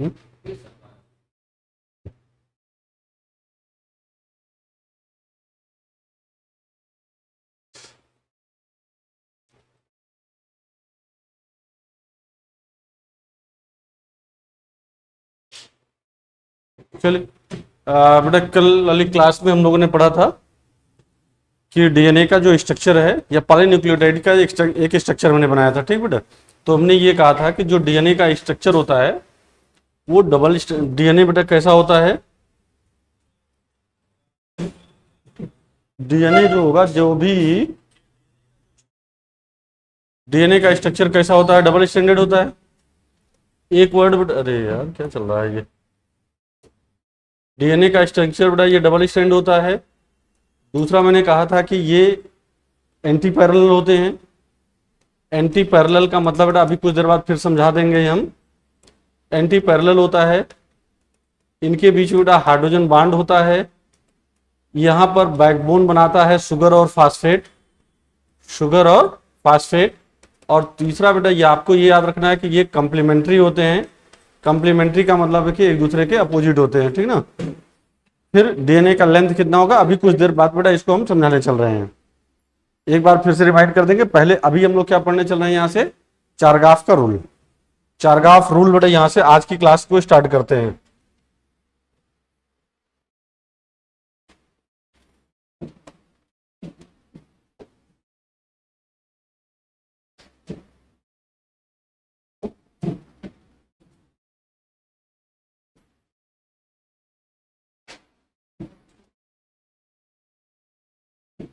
हम्म? चलिए, बेटा कल वाली क्लास में हम लोगों ने पढ़ा था कि डीएनए का जो स्ट्रक्चर है या पॉलीन्यूक्लियोटाइड का एक स्ट्रक्चर हमने बनाया था, ठीक बेटा। तो हमने ये कहा था कि जो डीएनए का स्ट्रक्चर होता है वो डबल डीएनए बेटा कैसा होता है। डीएनए जो होगा, जो भी डीएनए का स्ट्रक्चर कैसा होता है, डबल स्टैंडर्ड होता है। एक वर्ड बेटा, अरे यार क्या चल रहा है ये, डीएनए का स्ट्रक्चर बेटा ये डबल स्टैंड होता है। दूसरा मैंने कहा था कि ये एंटी पैरेलल होते हैं। एंटी पैरेलल का मतलब बेटा अभी कुछ देर बाद फिर समझा देंगे हम। एंटी पैरेलल होता है, इनके बीच में बेटा हाइड्रोजन बॉन्ड होता है। यहां पर बैकबोन बनाता है शुगर और फास्फेट, शुगर और फास्फेट। और तीसरा बेटा ये आपको ये याद रखना है कि ये कंप्लीमेंट्री होते हैं। कंप्लीमेंट्री का मतलब है कि एक दूसरे के अपोजिट होते हैं, ठीक ना। फिर डीएनए का लेंथ कितना होगा, अभी कुछ देर बाद बेटा इसको हम समझाने चल रहे हैं। एक बार फिर से रिमाइंड कर देंगे। पहले अभी हम लोग क्या पढ़ने चल रहे हैं, यहां से चारगाफ का रूल। चारगाफ रूल बेटा यहां से आज की क्लास को स्टार्ट करते हैं।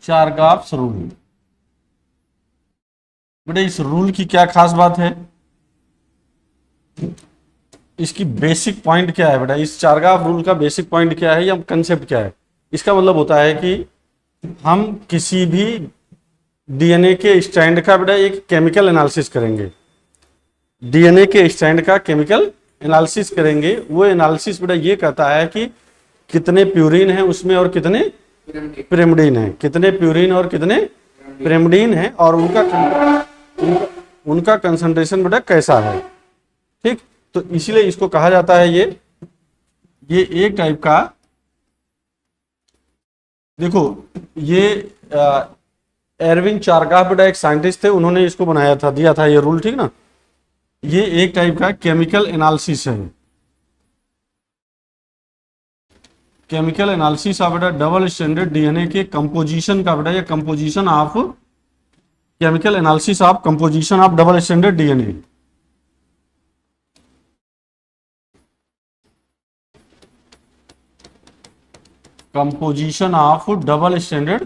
चारगाफ रूल बेटा, इस रूल की क्या खास बात है, इसकी बेसिक पॉइंट क्या है बेटा, इस चारगाफ रूल का बेसिक पॉइंट क्या है या कंसेप्ट क्या है। इसका मतलब होता है कि हम किसी भी डीएनए के स्ट्रैंड का बेटा एक केमिकल एनालिसिस करेंगे। डीएनए के स्ट्रैंड का केमिकल एनालिसिस करेंगे। वो एनालिसिस बेटा ये कहता है कि कितने प्यूरिन है उसमें और कितने पिरिमिडीन है, कितने प्यूरिन और कितने पिरिमिडीन है, और उनका कंसंट्रेशन बेटा कैसा है, ठीक। तो इसीलिए इसको कहा जाता है ये एक टाइप का, देखो ये एरविन चारगाफ बेटा एक साइंटिस्ट थे, उन्होंने इसको बनाया था, दिया था ये रूल, ठीक ना। ये एक टाइप का केमिकल एनालिसिस है। केमिकल एनालिसिस ऑफ बेटा डबल स्टैंडर्ड डीएनए के कंपोजिशन का बेटा, या composition of chemical analysis of composition of double standard DNA. Composition of double standard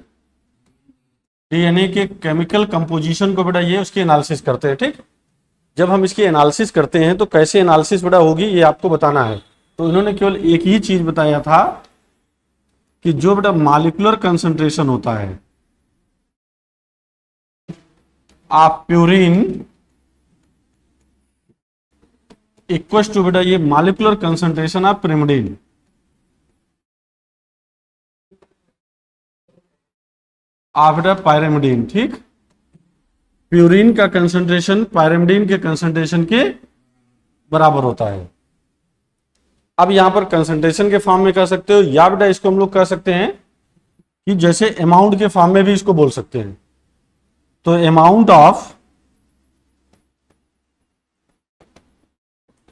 DNA के केमिकल कंपोजिशन को बेटा ये उसकी एनालिसिस करते हैं, ठीक। जब हम इसकी एनालिसिस करते हैं तो कैसे एनालिसिस बेटा होगी ये आपको बताना है। तो इन्होंने केवल एक ही चीज बताया था कि जो बेटा मॉलिक्यूलर कंसंट्रेशन होता है ऑफ प्यूरिन इक्वल टू बेटा ये molecular concentration of pyrimidine. Of बेटा पायरिमिडीन, ठीक। प्यूरिन का कंसंट्रेशन पायरिमिडीन के कंसंट्रेशन के बराबर होता है। अब यहां पर कंसंट्रेशन के फॉर्म में कह सकते हो, या बेटा इसको हम लोग कह सकते हैं कि जैसे अमाउंट के फॉर्म में भी इसको बोल सकते हैं। तो amount of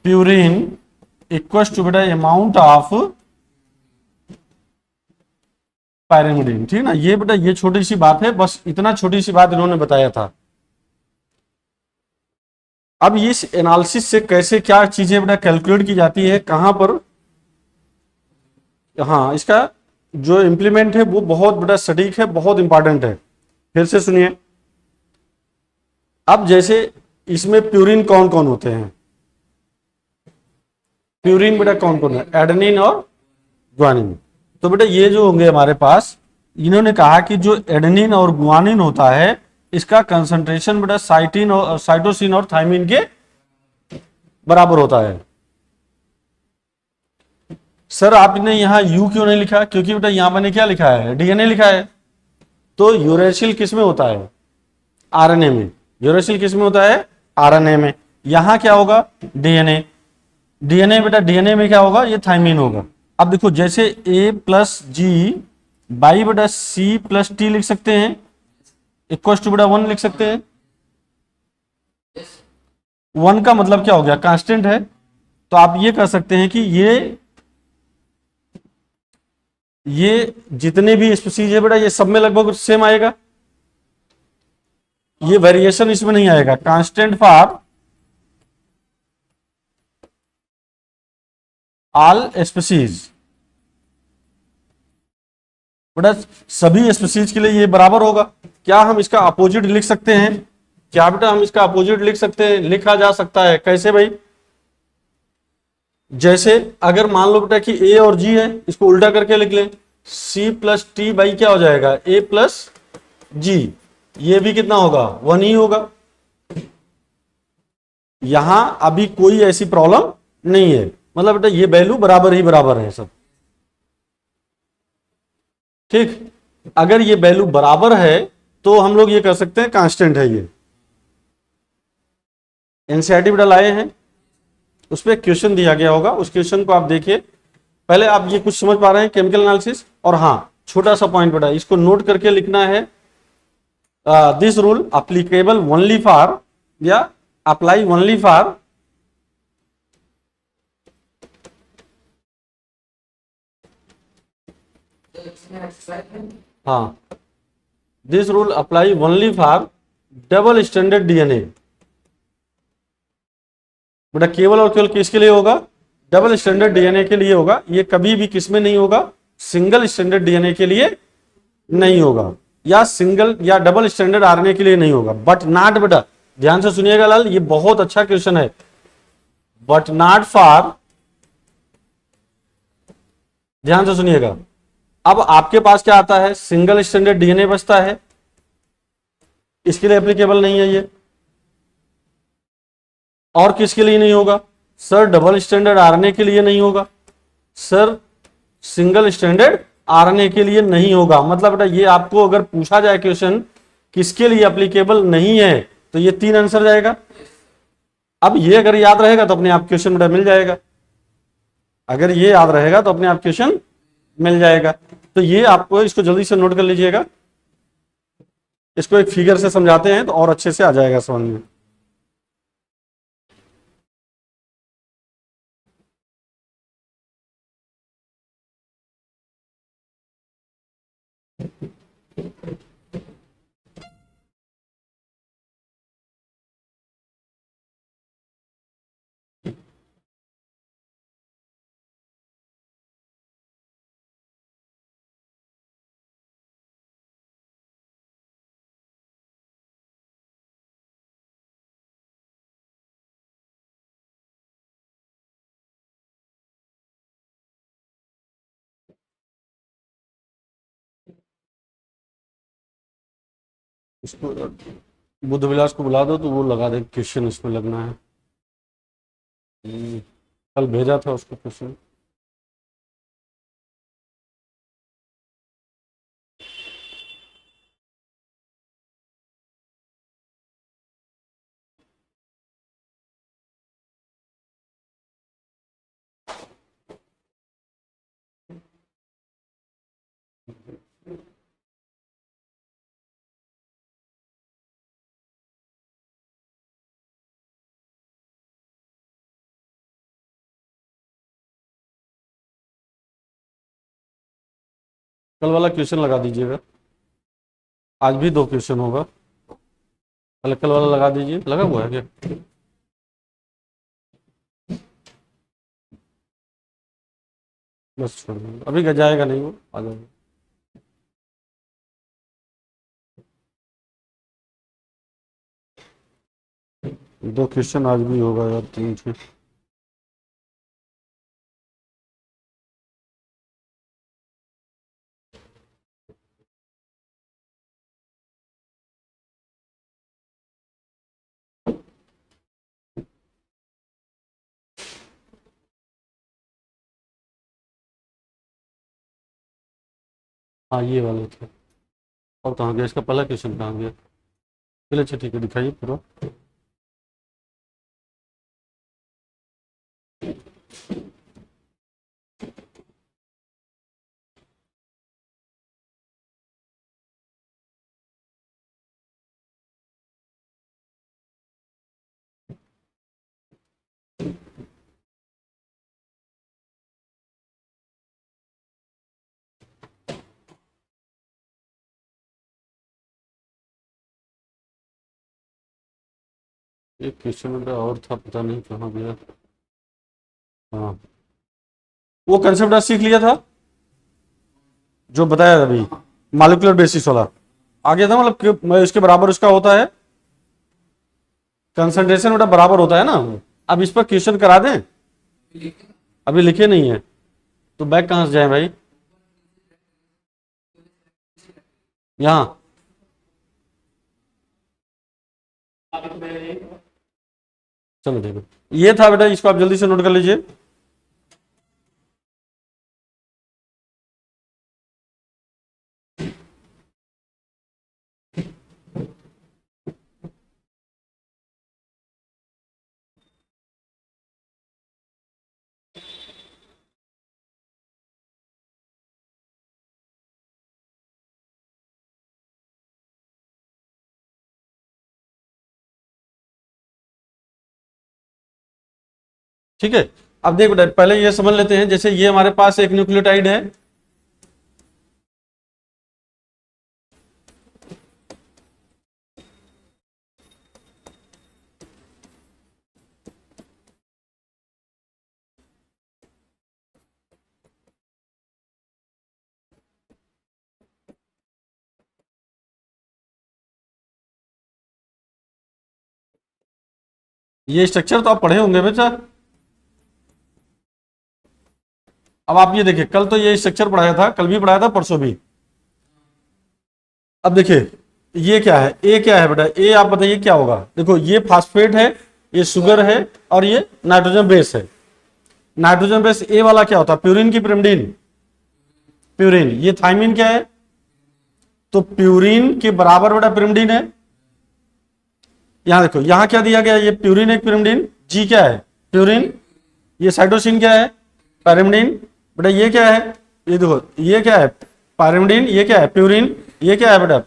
purine equal to बेटा अमाउंट ऑफ पायरिमिडीन, ठीक ना। ये बेटा ये छोटी सी बात है, बस इतना छोटी सी बात इन्होंने बताया था। अब इस एनालिसिस से कैसे क्या चीजें बेटा कैलकुलेट की जाती है, कहां पर, हाँ इसका जो इंप्लीमेंट है वो बहुत बड़ा सटीक है, बहुत इंपॉर्टेंट है। फिर से सुनिए। अब जैसे इसमें प्यूरिन कौन कौन होते हैं, प्यूरिन बेटा कौन कौन है, एडेनिन और ग्वानिन। तो बेटा ये जो होंगे हमारे पास, इन्होंने कहा कि जो एडेनिन और ग्वानिन होता है इसका कंसंट्रेशन बेटा साइटोसिन और थायमिन के बराबर होता है। सर आपने यहां यू क्यों नहीं लिखा, क्योंकि बेटा यहां मैंने क्या लिखा है, डीएनए लिखा है। तो यूरेसिल किस में होता है, आरएनए में। यूरेसिल किस में होता है, आरएनए में। यहां क्या होगा, डीएनए। डीएनए बेटा, डीएनए में क्या होगा, ये थायमीन होगा। अब देखो जैसे ए प्लस जी बाई बेटा सी प्लस टी लिख सकते हैं, इक्वल टू बेटा 1 लिख सकते हैं। 1 का मतलब क्या हो गया, कांस्टेंट है। तो आप ये कह सकते हैं कि ये जितने भी स्पीसीज है बेटा ये सब में लगभग सेम आएगा, ये वेरिएशन इसमें नहीं आएगा। कांस्टेंट फॉर ऑल स्पीसीज, बेटा सभी स्पीसीज के लिए ये बराबर होगा। क्या हम इसका अपोजिट लिख सकते हैं, क्या बेटा हम इसका अपोजिट लिख सकते हैं, लिखा जा सकता है। कैसे भाई, जैसे अगर मान लो बेटा कि ए और जी है, इसको उल्टा करके लिख लें, सी प्लस टी बाई क्या हो जाएगा, ए प्लस जी। ये भी कितना होगा, 1 ही होगा। यहां अभी कोई ऐसी प्रॉब्लम नहीं है, मतलब बेटा ये वैल्यू बराबर ही बराबर है सब। ठीक, अगर ये वैल्यू बराबर है तो हम लोग ये कर सकते हैं कांस्टेंट है ये। एनसीईआरटी बेटा लाए हैं, उस पर क्वेश्चन दिया गया होगा, उस क्वेश्चन को आप देखिए। पहले आप ये कुछ समझ पा रहे हैं केमिकल एनालिसिस। और हाँ, छोटा सा पॉइंट बेटा इसको नोट करके लिखना है, this rule applicable only for, या अप्लाई ओनली फॉर हाँ, this rule apply only for double standard DNA. बेटा केवल और केवल किसके लिए होगा, डबल स्टैंडर्ड डीएनए के लिए होगा। ये कभी भी किसमें नहीं होगा, सिंगल स्टैंडर्ड डीएनए के लिए नहीं होगा, या सिंगल या डबल स्टैंडर्ड आरएनए के लिए नहीं होगा। बट नॉट, बेटा ध्यान से सुनिएगा लाल, ये बहुत अच्छा क्वेश्चन है। बट नॉट फॉर, ध्यान से सुनिएगा, अब आपके पास क्या आता है, सिंगल स्टैंडर्ड डीएनए बचता है, इसके लिए एप्लीकेबल नहीं है ये। और किसके लिए नहीं होगा सर, डबल स्टैंडर्ड आरएनए के लिए नहीं होगा सर, सिंगल स्टैंडर्ड आरएनए के लिए नहीं होगा। मतलब बेटा ये आपको अगर पूछा जाए क्वेश्चन किसके लिए एप्लीकेबल नहीं है, तो ये 3 आंसर जाएगा। अब ये अगर याद रहेगा तो अपने आप क्वेश्चन बेटा मिल जाएगा, अगर ये याद रहेगा तो अपने आप क्वेश्चन मिल जाएगा। तो ये आपको इसको जल्दी से नोट कर लीजिएगा, इसको एक फिगर से समझाते हैं तो और अच्छे से आ जाएगा समझ में। इसको बुद्ध विलास को बुला दो तो वो लगा दे क्वेश्चन, इसमें लगना है। कल भेजा था उसको क्वेश्चन। कल वाला क्वेश्चन लगा दीजिएगा, आज भी 2 क्वेश्चन होगा, कल वाला लगा दीजिए। लगा हुआ है क्या, बस छोड़ दीजिए, अभी जाएगा नहीं वो, आ जाएगा। दो क्वेश्चन आज भी होगा यार, 3 से। हाँ ये वाले थे। और कहाँ गया इसका पहला क्वेश्चन, कहाँ गया। चलिए अच्छा ठीक है, दिखाइए पूरा। एक क्वेश्चन मेरा और था, पता नहीं कहाँ गया। हाँ, वो कंसेप्ट सीख लिया था जो बताया अभी, मॉलिक्यूलर बेसिस वाला आ गया था, मतलब इसके बराबर उसका होता है, कंसंट्रेशन बेटा बराबर होता है ना। अब इस पर क्वेश्चन करा दें, अभी लिखे नहीं है तो बैक कहां से जाए भाई, यहां चलो देखो, ये था बेटा, इसको आप जल्दी से नोट कर लीजिए। ठीक है, अब देख बेटा, पहले ये समझ लेते हैं, जैसे ये हमारे पास एक न्यूक्लियोटाइड है, ये स्ट्रक्चर तो आप पढ़े होंगे बेटा। अब आप ये देखिए, कल तो ये स्ट्रक्चर पढ़ाया था, कल भी पढ़ाया था, परसों भी। अब देखिए ये क्या है, ए क्या है बेटा, ए आप बताइए क्या होगा। देखो ये फास्फेट है, ये शुगर है, और ये नाइट्रोजन बेस है। नाइट्रोजन बेस ए वाला क्या होता है, प्यूरिन की पिरिमिडीन, प्यूरिन। ये थाइमिन क्या है, तो प्यूरिन के बराबर बेटा पिरिमिडीन है। यहां देखो, यहां क्या दिया गया, ये प्यूरिन एक पिरिमिडीन, जी क्या है प्यूरिन, ये साइटोसिन क्या है पैरिमिडीन। बेटा ये क्या है, ये देखो ये क्या है पैरिमिडीन, ये क्या है प्यूरिन, ये क्या है बेटा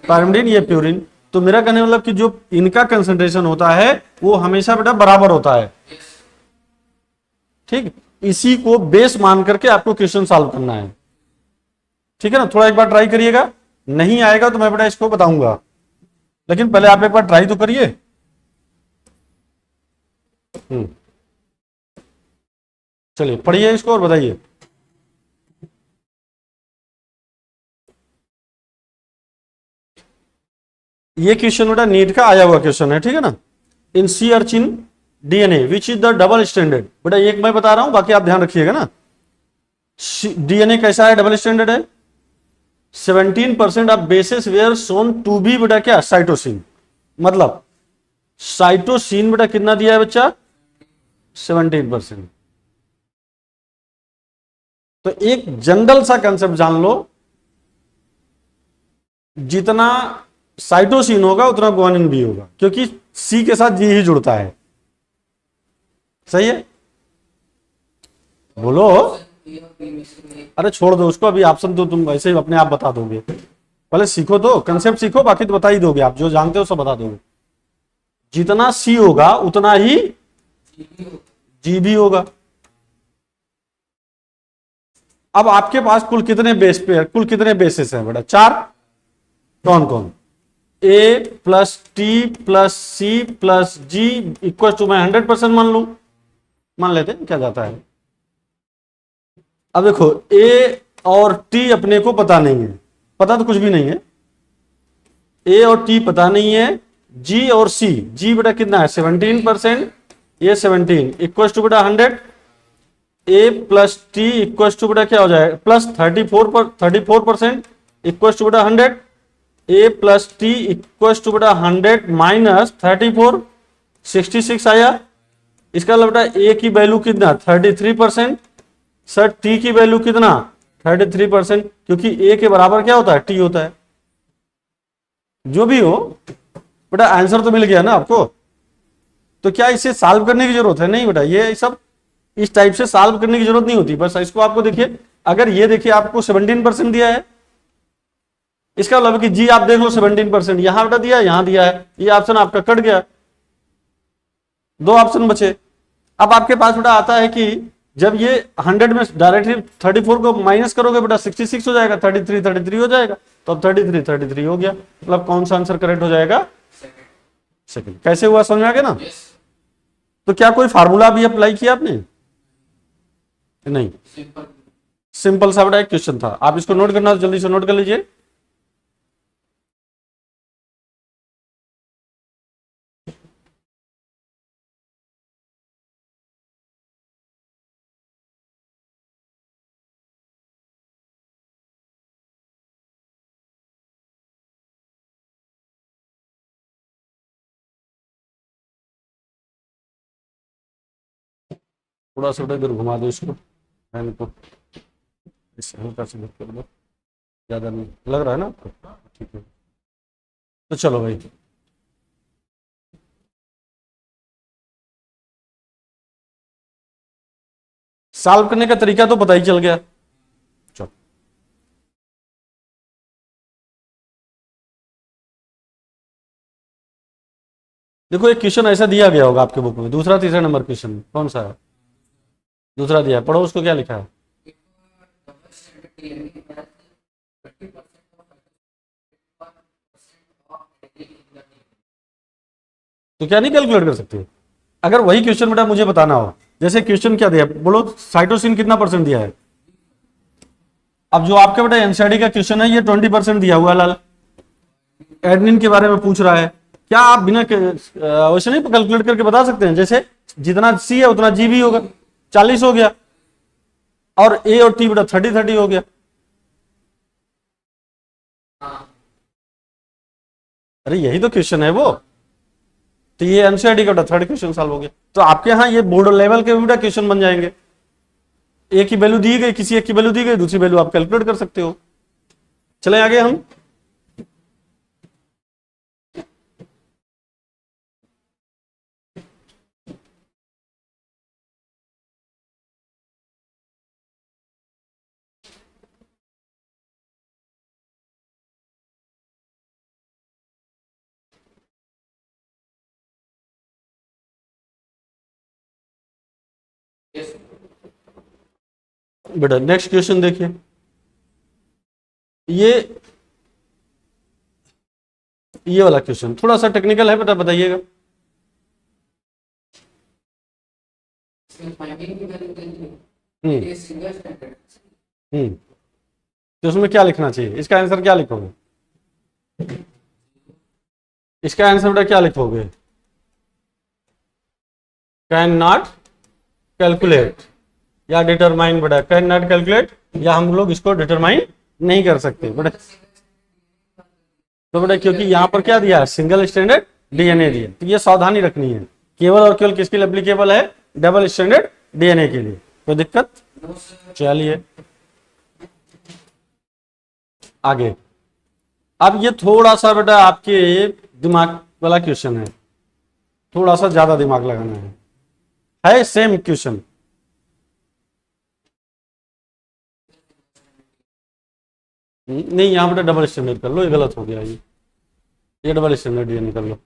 पैरिमिडीन, ये प्यूरिन। तो मेरा कहने मतलब कि जो इनका कंसंट्रेशन होता है वो हमेशा बेटा बराबर होता है। ठीक, इसी को बेस मान करके आपको क्वेश्चन सॉल्व करना है। ठीक है ना, थोड़ा एक बार ट्राई करिएगा, नहीं आएगा तो मैं बेटा इसको बताऊंगा, लेकिन पहले आप एक बार ट्राई तो करिए। चलिए पढ़िए इसको और बताइए। ये क्वेश्चन बेटा नीट का आया हुआ क्वेश्चन है, ठीक है ना। In sea urchin DNA which is the double standard, बेटा एक मैं बता रहा हूं, बाकी आप ध्यान रखिएगा ना। डीएनए कैसा है, डबल स्टैंडर्ड है। 17% of bases were shown to be बेटा क्या साइटोसिन, मतलब साइटोसिन बेटा कितना दिया है बच्चा 17%। तो एक जनरल सा कंसेप्ट जान लो, जितना साइटोसिन होगा उतना ग्वानिन भी होगा, क्योंकि सी के साथ जी ही जुड़ता है। सही है, बोलो। अरे छोड़ दो उसको, अभी ऑप्शन तो तुम वैसे ही अपने आप बता दोगे, पहले सीखो तो, कंसेप्ट सीखो, बाकी तो बता ही दोगे आप, जो जानते हो सब बता दोगे। जितना सी होगा उतना ही जी भी होगा। अब आपके पास कुल कितने बेस पेयर, कुल कितने बेसिस हैं बेटा, 4। कौन कौन, A plus T plus C plus G equal to, मैं 100% मान लू, मान लेते हैं, क्या जाता है। अब देखो ए और टी अपने को पता नहीं है, पता तो कुछ भी नहीं है, ए और टी पता नहीं है, जी और सी, जी बेटा कितना है 17%, ये 17 इक्वल टू बेटा 100, ए प्लस टी इक्वल टू बेटा क्या हो जाएगा प्लस 34% इक्वल टू बेटा 100, ए प्लस टी इक्वल टू बेटा 100 माइनस 34 66 आया। इसका मतलब बेटा ए की वैल्यू कितना 33%, सर टी की वैल्यू कितना 33%, क्योंकि ए के बराबर क्या होता है टी होता है। जो भी हो बेटा आंसर तो मिल गया ना आपको, तो क्या इसे सॉल्व करने की जरूरत है, नहीं बेटा ये सब इस टाइप से सॉल्व करने की जरूरत नहीं होती। बस इसको आपको देखिए, अगर ये देखिए आपको 17% दिया है, इसका मतलब कि जी आप देख लो 17% यहां बेटा दिया है, यहां दिया है, ये ऑप्शन आपका कट गया, 2 ऑप्शन बचे। अब आपके पास बेटा आता है कि जब ये 100 में डायरेक्टली 34 को माइनस करोगे बेटा 66 हो जाएगा, 33 हो जाएगा, तो अब 33 हो गया, मतलब कौन सा आंसर करेक्ट हो जाएगा, सेकंड। कैसे हुआ समझ में आ गया ना? तो क्या कोई फार्मूला भी अप्लाई किया आपने? नहीं, सिंपल सा बड़ा एक क्वेश्चन था। आप इसको नोट करना, जल्दी से नोट कर लीजिए। थोड़ा सा इधर घुमा दो इसको, फैन को इससे हल्का सा कर दो, ज्यादा नहीं लग रहा है ना आपको? ठीक है, तो चलो भाई, सॉल्व करने का तरीका तो पता ही चल गया। चलो, देखो एक क्वेश्चन ऐसा दिया गया होगा आपके बुक में, दूसरा तीसरा नंबर क्वेश्चन कौन सा है? दूसरा दिया है, पढ़ो उसको, क्या लिखा है? तो क्या नहीं कैलकुलेट कर सकते? अगर वही क्वेश्चन बेटा मुझे बताना हो, जैसे क्वेश्चन क्या दिया, बोलो साइटोसिन कितना परसेंट दिया है? अब जो आपके बेटा एनसीईआरटी का क्वेश्चन है ये 20% दिया हुआ लाल, एडमिन के बारे में पूछ रहा है। क्या आप बिना वैसे नहीं कैलकुलेट करके बता सकते हैं? जैसे जितना सी है उतना जी भी होगा, 40 हो गया, और ए और टी बेटा 30-30 हो गया। अरे यही तो क्वेश्चन है वो, तो ये एनसीईआरटी का बेटा थर्ड क्वेश्चन सॉल्व हो गया। तो आपके यहाँ ये बोर्ड लेवल के बेटा क्वेश्चन बन जाएंगे। एक की वैल्यू दी गई, किसी एक की वैल्यू दी गई, दूसरी वैल्यू आप कैलकुलेट कर सकते हो। चले आगे हम, बेटा नेक्स्ट क्वेश्चन देखिए। ये वाला क्वेश्चन थोड़ा सा टेक्निकल है, बेटा बताइएगा। तो उसमें क्या लिखना चाहिए? इसका आंसर क्या लिखोगे? इसका आंसर बेटा क्या लिखोगे? कैन नॉट कैलकुलेट या डिटरमाइन। बेटा कैन नॉट कैलकुलेट, या हम लोग इसको डिटरमाइन नहीं कर सकते बेटा। तो बेटा क्योंकि यहां पर क्या दिया है, सिंगल स्टैंडर्ड डीएनए दिया, तो ये सावधानी रखनी है। केवल और केवल किसके लिए एप्लीकेबल है? डबल स्टैंडर्ड डीएनए के लिए। कोई दिक्कत? चलिए आगे। अब ये थोड़ा सा बेटा आपके दिमाग वाला क्वेश्चन है, थोड़ा सा ज्यादा दिमाग लगाना है सेम क्वेश्चन। नहीं, यहां बेटा डबल स्टैंडर्ड कर लो, ये गलत हो गया। ये डबल स्टैंडर्ड ये निकल लो।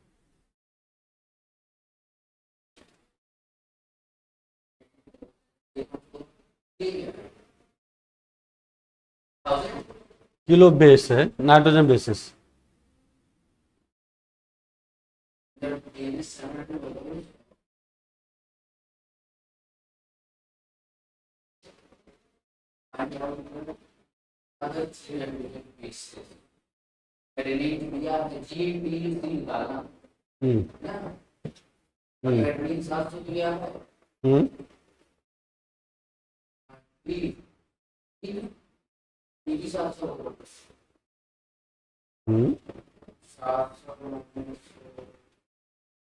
किलो बेस है, नाइट्रोजन बेसिस।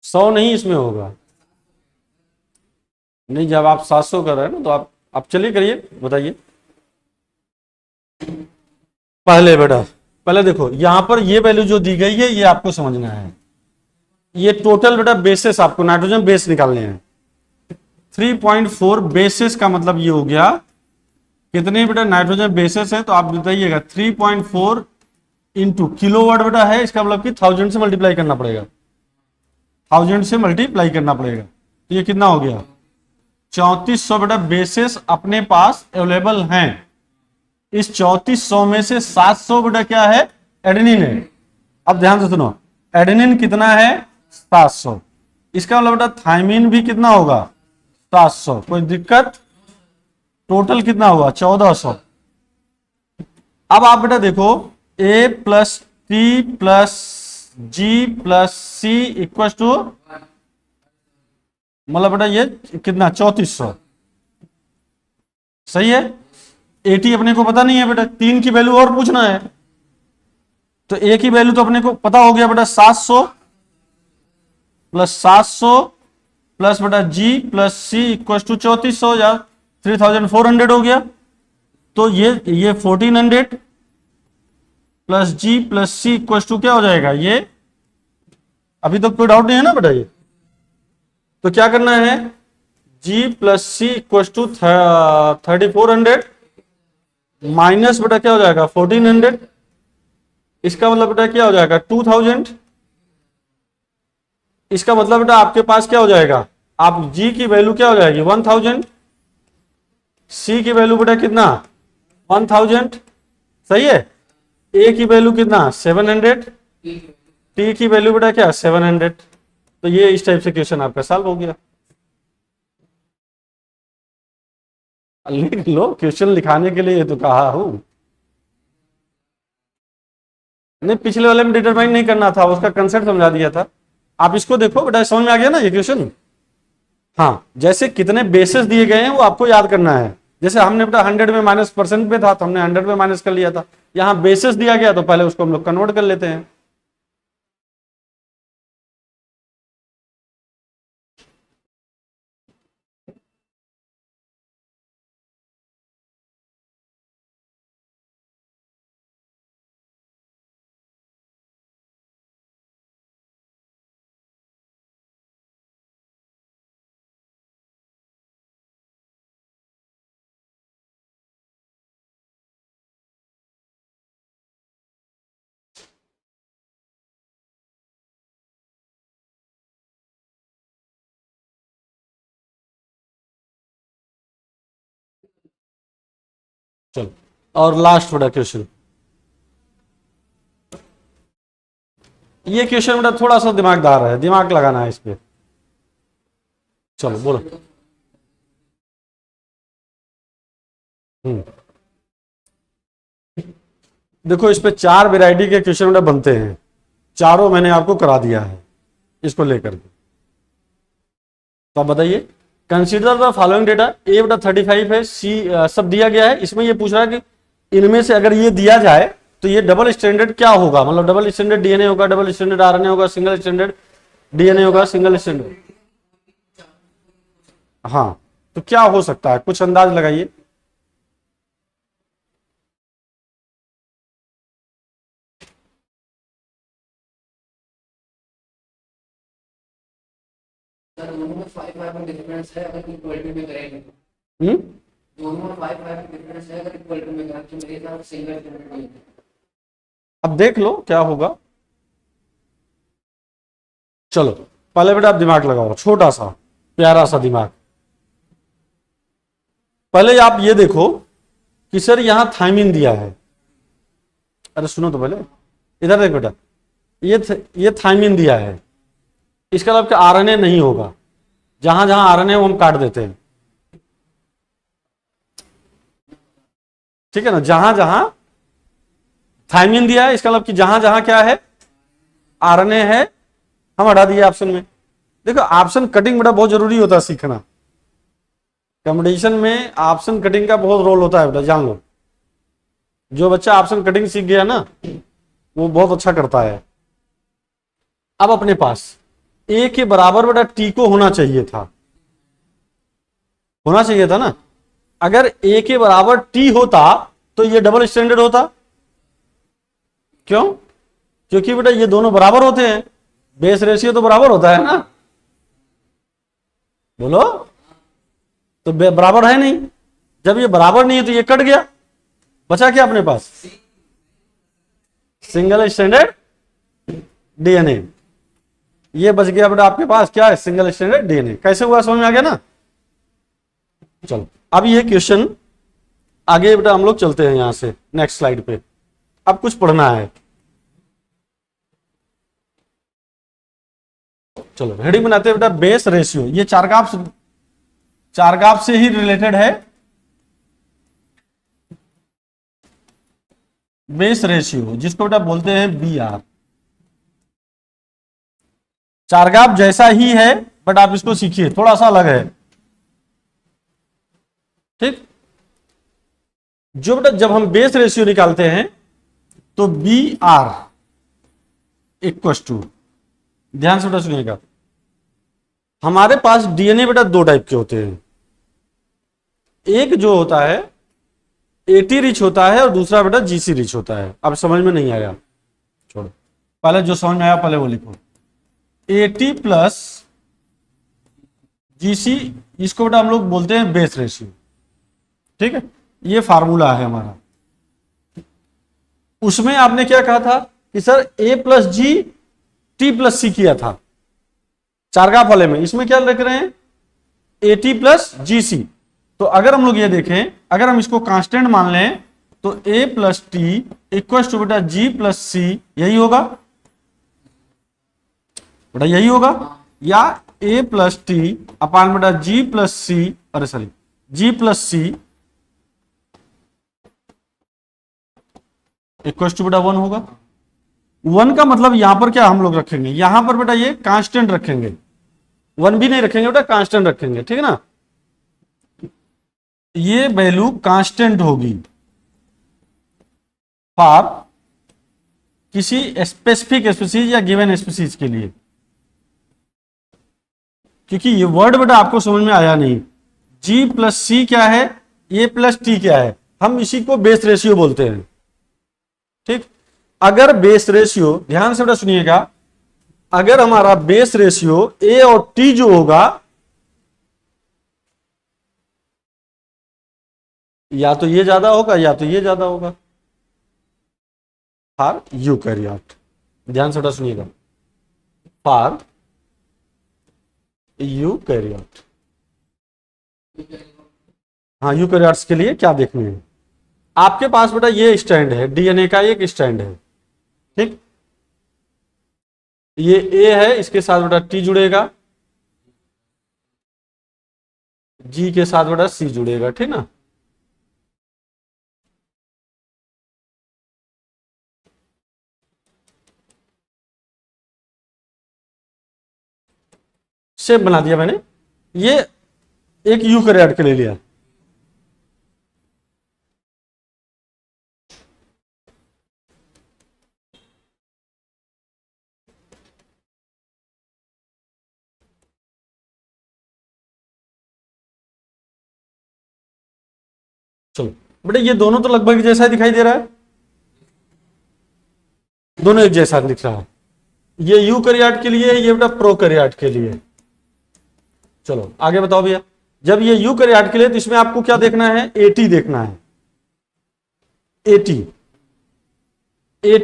सौ नहीं इसमें होगा। नहीं, जब आप 700 कर रहे हैं ना, तो आप चलिए करिए, बताइए। पहले बेटा, पहले देखो यहां पर ये वैल्यू जो दी गई है ये आपको समझना है। ये टोटल बेटा बेसिस आपको नाइट्रोजन बेस निकालने हैं। 3.4 बेसिस का मतलब ये हो गया, कितने बेटा नाइट्रोजन बेसिस है? तो आप बताइएगा 3.4 इंटू किलोवाट बेटा है, इसका मतलब कि 1000 से मल्टीप्लाई करना पड़ेगा, 1000 से मल्टीप्लाई करना पड़ेगा। तो ये कितना हो गया? 3400 बेटा बेसिस अपने पास अवेलेबल हैं। इस 3400 में से 700 बेटा क्या है? एडेनिन है। अब ध्यान से सुनो, एडेनिन कितना है? 700। इसका मतलब बेटा थायमिन भी कितना होगा 700। कोई दिक्कत? टोटल कितना हुआ 1400। अब आप बेटा देखो A plus T plus G plus C equal to, मतलब बेटा ये कितना 3400। सही है। 80 अपने को पता नहीं है बेटा, 3 की वैल्यू और पूछना है। तो ए की वैल्यू तो अपने को पता हो गया बेटा 700 प्लस 700 प्लस बेटा G plus C equal to 3400 या 3400 हो गया। तो ये 1400 plus G plus C equal to क्या हो जाएगा ये? अभी तो कोई डाउट नहीं है ना बेटा ये? तो क्या करना है, G plus C equal to 3400 minus बेटा क्या हो जाएगा 1400। इसका मतलब बेटा क्या हो जाएगा 2000। इसका मतलब बेटा आपके पास क्या हो जाएगा, आप जी की वैल्यू क्या हो जाएगी 1000, सी की वैल्यू बेटा कितना 1000। सही है। ए की वैल्यू कितना 700, टी की वैल्यू बेटा क्या 700। तो ये इस टाइप से क्वेश्चन आपका सॉल्व हो गया। लिख लो, क्वेश्चन लिखाने के लिए ये तो कहा हूं। नहीं, पिछले वाले में डिटरमाइन नहीं करना था, उसका कंसेप्ट समझा दिया था। आप इसको देखो बेटा, समझ में आ गया ना ये क्वेश्चन? हाँ, जैसे कितने बेसिस दिए गए हैं वो आपको याद करना है। जैसे हमने बेटा 100 में माइनस परसेंट में था तो हमने 100 में माइनस कर लिया था। यहां बेसिस दिया गया तो पहले उसको हम लोग कन्वर्ट कर लेते हैं। चलो, और लास्ट बड़ा क्वेश्चन। ये क्वेश्चन बेटा थोड़ा सा दिमागदार है, दिमाग लगाना है इस पे। चलो बोलो। हम्म देखो, इस पे 4 वैरायटी के क्वेश्चन बेटा बनते हैं। चारों मैंने आपको करा दिया है इसको लेकर के। तो आप बताइए, कंसीडर द फॉलोइंग डेटा। ए बेटा 35 है, सी सब दिया गया है। इसमें ये पूछ रहा है कि इनमें से अगर ये दिया जाए तो ये डबल स्टैंडर्ड क्या होगा, मतलब डबल स्टैंडर्ड डीएनए होगा, डबल स्टैंडर्ड आरएनए होगा, सिंगल स्टैंडर्ड डीएनए होगा, सिंगल स्टैंडर्ड। हाँ, तो क्या हो सकता है, कुछ अंदाज लगाइए। दोनों में 5 में डिफरेंस है, अगर इक्वलिटी में करेंगे। हम्म दोनों में 5 में डिफरेंस है, अगर इक्वलिटी में करें तो मेरे हिसाब से सिंगल डिफरेंस। अब देख लो क्या होगा। चलो पहले बेटा आप दिमाग लगाओ, छोटा सा प्यारा सा दिमाग। पहले आप ये देखो कि सर यहां थायमिन दिया है। अरे सुनो तो पहले, इधर देख बेटा, ये थायमिन दिया है। इसका मतलब कि आरएनए नहीं होगा। जहां जहां आरएनए वो हम काट देते हैं। ठीक है ना, जहां जहां थायमिन दिया है, इसका मतलब कि जहां जहां क्या है आरएनए है, हम हटा दिए ऑप्शन में। देखो ऑप्शन कटिंग बेटा बहुत जरूरी होता है सीखना। कंपटीशन में ऑप्शन कटिंग का बहुत रोल होता है बेटा, जान लो। जो बच्चा ऑप्शन कटिंग सीख गया ना वो बहुत अच्छा करता है। अब अपने पास ए के बराबर बेटा टी को होना चाहिए था, होना चाहिए था ना। अगर ए के बराबर टी होता तो ये डबल स्टैंडर्ड होता। क्यों? क्योंकि बेटा ये दोनों बराबर होते हैं, बेस रेशियो तो बराबर होता है ना। बोलो, तो बराबर है नहीं। जब ये बराबर नहीं है तो ये कट गया, बचा क्या अपने पास सिंगल स्टैंडर्ड डीएनए। ये बच गया बेटा आपके पास क्या है, सिंगल स्टैंडर्ड डीएनए। कैसे हुआ समझ में आ गया ना। चलो अब ये क्वेश्चन आगे बेटा हम लोग चलते हैं यहां से नेक्स्ट स्लाइड पे। अब कुछ पढ़ना है। चलो हेडिंग बनाते हैं बेटा, बेस रेशियो। ये चार से ही रिलेटेड है। बेस रेशियो जिसको बेटा बोलते हैं BR। चारगाप जैसा ही है बट आप इसको सीखिए, थोड़ा सा अलग है। ठीक, जो बेटा जब हम बेस रेशियो निकालते हैं तो BR इक्वल टू, ध्यान से बेटा सुनिएगा, हमारे पास डीएनए बेटा दो टाइप के होते हैं। एक जो होता है AT रिच होता है और दूसरा बेटा GC रिच होता है। अब समझ में नहीं आया छोड़ो, पहले जो समझ में आया पहले वो लिखो। AT प्लस GC, इसको बेटा हम लोग बोलते हैं बेस रेशियो। ठीक है, ये फार्मूला है हमारा। उसमें आपने क्या कहा था कि sir A plus G T plus C किया था चारगाप वाले में। इसमें क्या लिख रहे हैं AT प्लस GC। तो अगर हम लोग ये देखें, अगर हम इसको कांस्टेंट मान लें तो A plus T equal to बेटा G प्लस C, यही होगा बेटा, यही होगा। या A प्लस T अपान बेटा G प्लस C, अरे sorry G plus C equal to बेटा 1 होगा। 1 का मतलब यहां पर क्या हम लोग रखेंगे, यहां पर बेटा ये कांस्टेंट रखेंगे, 1 भी नहीं रखेंगे बेटा, कांस्टेंट रखेंगे। ठीक है ना, ये वैल्यू कांस्टेंट होगी फॉर किसी स्पेसिफिक स्पीसीज या गिवन स्पीसीज के लिए। क्योंकि ये वर्ड बेटा आपको समझ में आया नहीं, G प्लस C क्या है, A प्लस T क्या है, हम इसी को बेस रेशियो बोलते हैं। ठीक, अगर बेस रेशियो, ध्यान से बेटा सुनिएगा, अगर हमारा बेस रेशियो A और T जो होगा, या तो ये ज्यादा होगा या तो ये ज्यादा होगा फॉर यूकैरियोट। ध्यान से बेटा सुनिएगा, फॉर यूकैरियोट। हाँ, यूकैरियोट्स के लिए क्या देखने हैं, आपके पास बेटा ये स्टैंड है, डीएनए का एक स्टैंड है। ठीक, ये A है, इसके साथ बेटा T जुड़ेगा, G के साथ बेटा C जुड़ेगा। ठीक ना, शेप बना दिया मैंने। ये एक यूकैरियोट के ले लिया। चलो बेटा, ये दोनों तो लगभग जैसा ही दिखाई दे रहा है, दोनों एक जैसा दिख रहा है। ये यूकैरियोट के लिए, ये बेटा प्रोकैरियोट के लिए। चलो आगे बताओ भैया, जब ये यूकैरियोट के लिए तो इसमें आपको क्या देखना है, AT देखना है। AT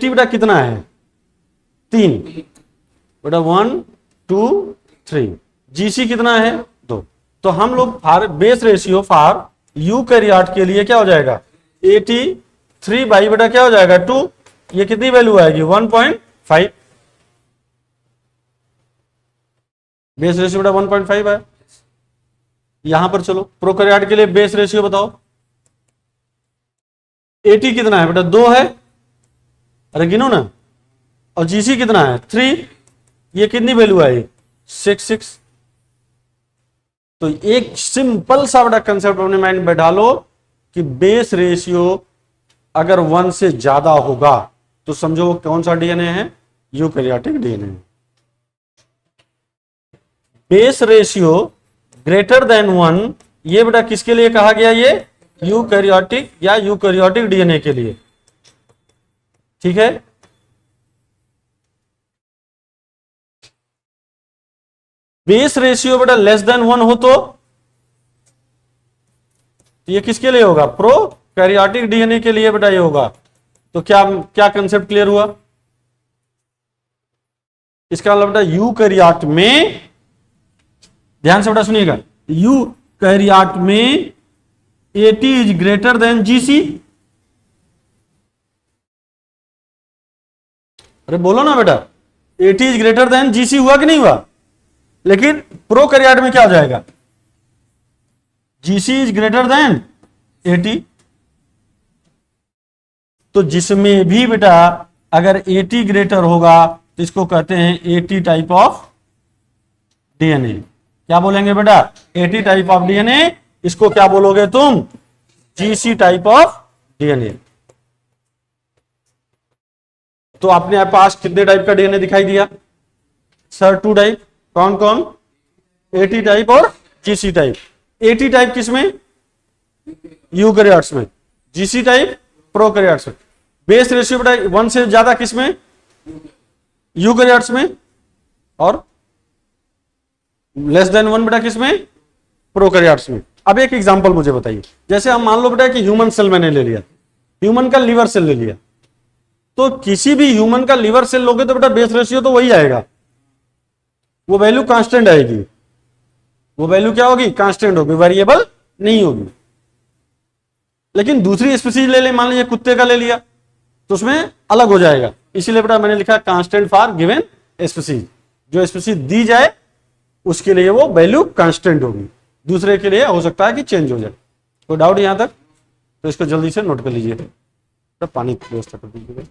बेटा कितना है, 3 बेटा, 1 2 3। GC कितना है, 2। तो हम लोग for base ratio for eukaryote के लिए क्या हो जाएगा, AT 3 बाई बेटा क्या हो जाएगा 2। ये कितनी वैल्यू आएगी, 1.5। बेस रेशियो बेटा 1.5 है। यहां पर चलो प्रोकैरियोट के लिए बेस रेशियो बताओ, AT कितना है बेटा, 2 है, अरे गिनो ना, और GC कितना है, 3। ये कितनी वैल्यू आई, 6। तो एक सिंपल सा बेटा कंसेप्ट अपने माइंड में बैठा लो कि बेस रेशियो अगर 1 से ज्यादा होगा तो समझो वो कौन सा डीएनए है, eukaryotic DNA. Base ratio greater than 1, ये बेटा किसके लिए कहा गया, ये यूकैरियोटिक या यूकैरियोटिक डीएनए के लिए। ठीक है, बेस रेशियो बेटा लेस देन 1 हो तो ये किसके लिए होगा, प्रोकैरियोटिक डीएनए के लिए बेटा ये होगा। तो क्या क्या कंसेप्ट क्लियर हुआ, इसका मतलब बेटा यूकैरियोट में, ध्यान से बेटा सुनिएगा, यूकैरियोट में AT is greater than GC। अरे बोलो ना बेटा, AT is greater than GC, हुआ कि नहीं हुआ, लेकिन प्रोकैरियोट में क्या हो जाएगा, जीसी इज ग्रेटर देन 80। तो जिसमें भी बेटा अगर 80 ग्रेटर होगा तो इसको कहते हैं 80 टाइप ऑफ डीएनए। क्या बोलेंगे बेटा, 80 टाइप ऑफ डीएनए। इसको क्या बोलोगे तुम, जीसी टाइप ऑफ डीएनए। तो अपने पास कितने टाइप का डीएनए दिखाई दिया सर, 2 टाइप। कौन कौन, 80 टाइप और जीसी टाइप। 80 टाइप किसमें, यूकैरियोट्स में, जीसी टाइप प्रोकैरियोट्स में। बेस रेशियो बेटा 1 से ज्यादा किसमें, यूकैरियोट्स में, और लेस देन 1 बेटा किसमें, प्रोकैरियोट्स में। अब एक एग्जांपल मुझे बताइए, जैसे हम मान लो बेटा कि ह्यूमन सेल मैंने ले लिया, ह्यूमन का लीवर सेल ले लिया, तो किसी भी ह्यूमन का लीवर सेल लोगे तो बेटा बेस रेशियो तो वही आएगा, वो वैल्यू कांस्टेंट आएगी। वो वैल्यू क्या होगी, कांस्टेंट होगी, वेरिएबल नहीं होगी। लेकिन दूसरी स्पीसीज ले ले, मान लीजिए कुत्ते का ले लिया, तो उसमें अलग हो जाएगा। इसीलिए बेटा मैंने लिखा कांस्टेंट फॉर गिवन स्पीसीज। जो स्पीसीज दी जाए उसके लिए वो वैल्यू कांस्टेंट होगी, दूसरे के लिए हो सकता है कि चेंज हो जाए। कोई डाउट यहां तक, तो इसको जल्दी से नोट कर लीजिए। तो पानी की व्यवस्था कर दीजिएगा।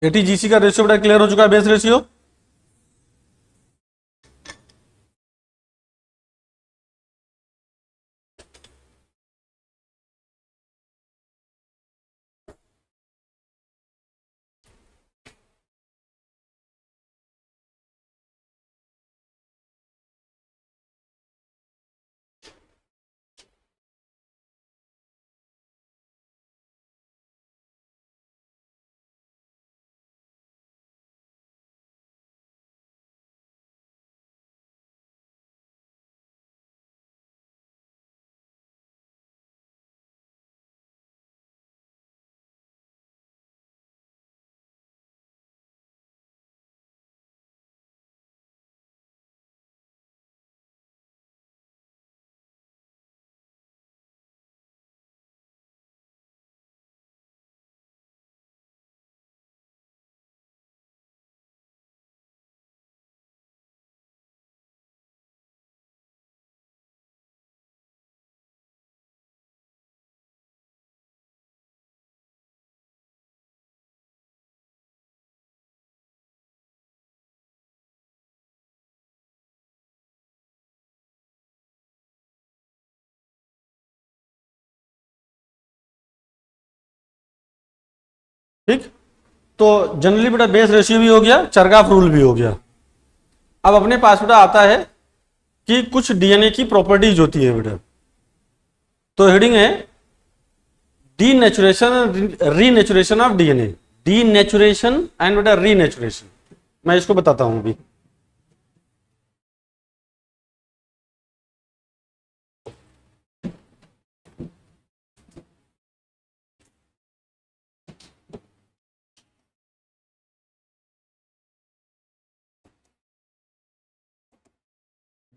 एटीजीसी का रेशियो बेटा क्लियर हो चुका है, बेस रेशियो। ठीक, तो जनरली बेटा बेस रेशियो भी हो गया, चरगाफ रूल भी हो गया। अब अपने पास बेटा आता है कि कुछ डीएनए की प्रॉपर्टीज होती है बेटा। तो हेडिंग है denaturation, renaturation of DNA. Denaturation and बेटा रीनेचुरेशन, मैं इसको बताता हूं अभी।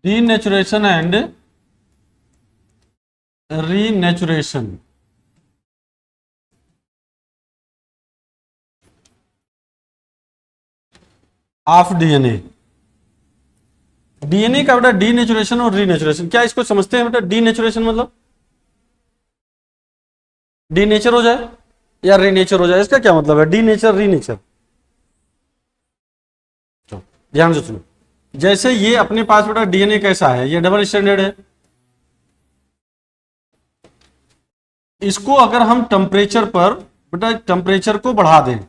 Denaturation and renaturation of DNA. DNA का बेटा डीनेचुरेशन और रीनेचुरेशन, क्या इसको समझते हैं बेटा? डीनेचुरेशन मतलब डीनेचर हो जाए या रीनेचर हो जाए, इसका क्या मतलब है? डीनेचर रीनेचर, ध्यान से सुनो। जैसे ये अपने पास बेटा डीएनए कैसा है, ये डबल स्टैंडर्ड है, इसको अगर हम टेम्परेचर पर बेटा टेम्परेचर को बढ़ा दें,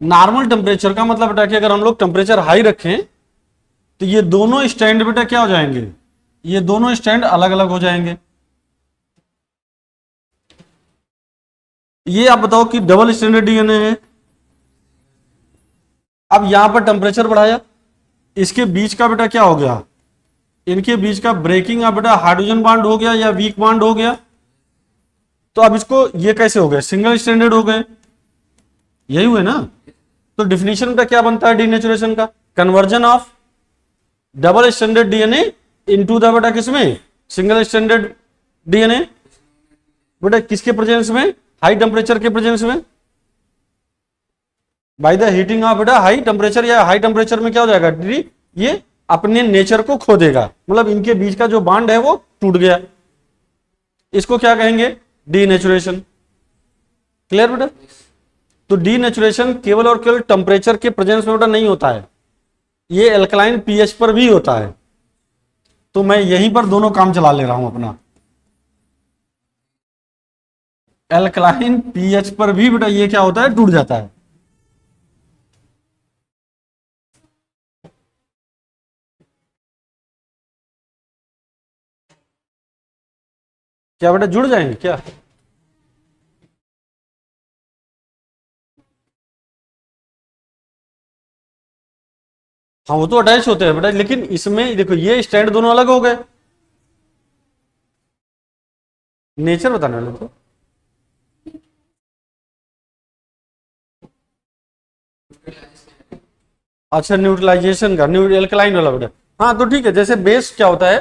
नॉर्मल टेम्परेचर का मतलब बेटा कि अगर हम लोग टेम्परेचर हाई रखें तो ये दोनों स्टैंड बेटा क्या हो जाएंगे, ये दोनों स्टैंड अलग अलग हो जाएंगे। ये आप बताओ कि डबल स्टैंडर्ड डीएनए है। अब यहां पर टेम्परेचर बढ़ाया, इसके बीच का बेटा क्या हो गया, इनके बीच का ब्रेकिंग अब बेटा हाइड्रोजन बॉन्ड हो गया या वीक बॉन्ड हो गया। तो अब इसको ये कैसे हो गए, सिंगल स्टैंडर्ड हो गए, यही हुए ना। तो डिफिनीशन का क्या बनता है डीनेचुरेशन का, conversion of double standard DNA into the बेटा किसमें, सिंगल स्टैंडर्ड डीएनए। बेटा किसके प्रेजेंस में, हाई टेम्परेचर के प्रेजेंस में, बाय द हीटिंग ऑफ बेटा हाई टेम्परेचर, या हाई टेम्परेचर में क्या हो जाएगा डी, ये अपने नेचर को खो देगा, मतलब इनके बीच का जो बॉन्ड है वो टूट गया। इसको क्या कहेंगे, डीनेचुरेशन। क्लियर बेटा। तो डीनेचुरेशन केवल और केवल टेम्परेचर के प्रेजेंस में बेटा नहीं होता है, ये एल्कलाइन पीएच पर भी होता है। तो मैं यहीं पर दोनों काम चला ले रहा हूं अपना, एल्कलाइन पीएच पर भी बेटा ये क्या होता है, टूट जाता है। क्या बेटा जुड़ जाएंगे क्या, हाँ वो तो अटैच होते हैं बेटा, लेकिन इसमें देखो ये स्टैंड दोनों अलग हो गए। नेचर बताने वाले तो, अच्छा न्यूट्रलाइजेशन का, एल्कलाइन वाला बेटा, हाँ तो ठीक है। जैसे बेस क्या होता है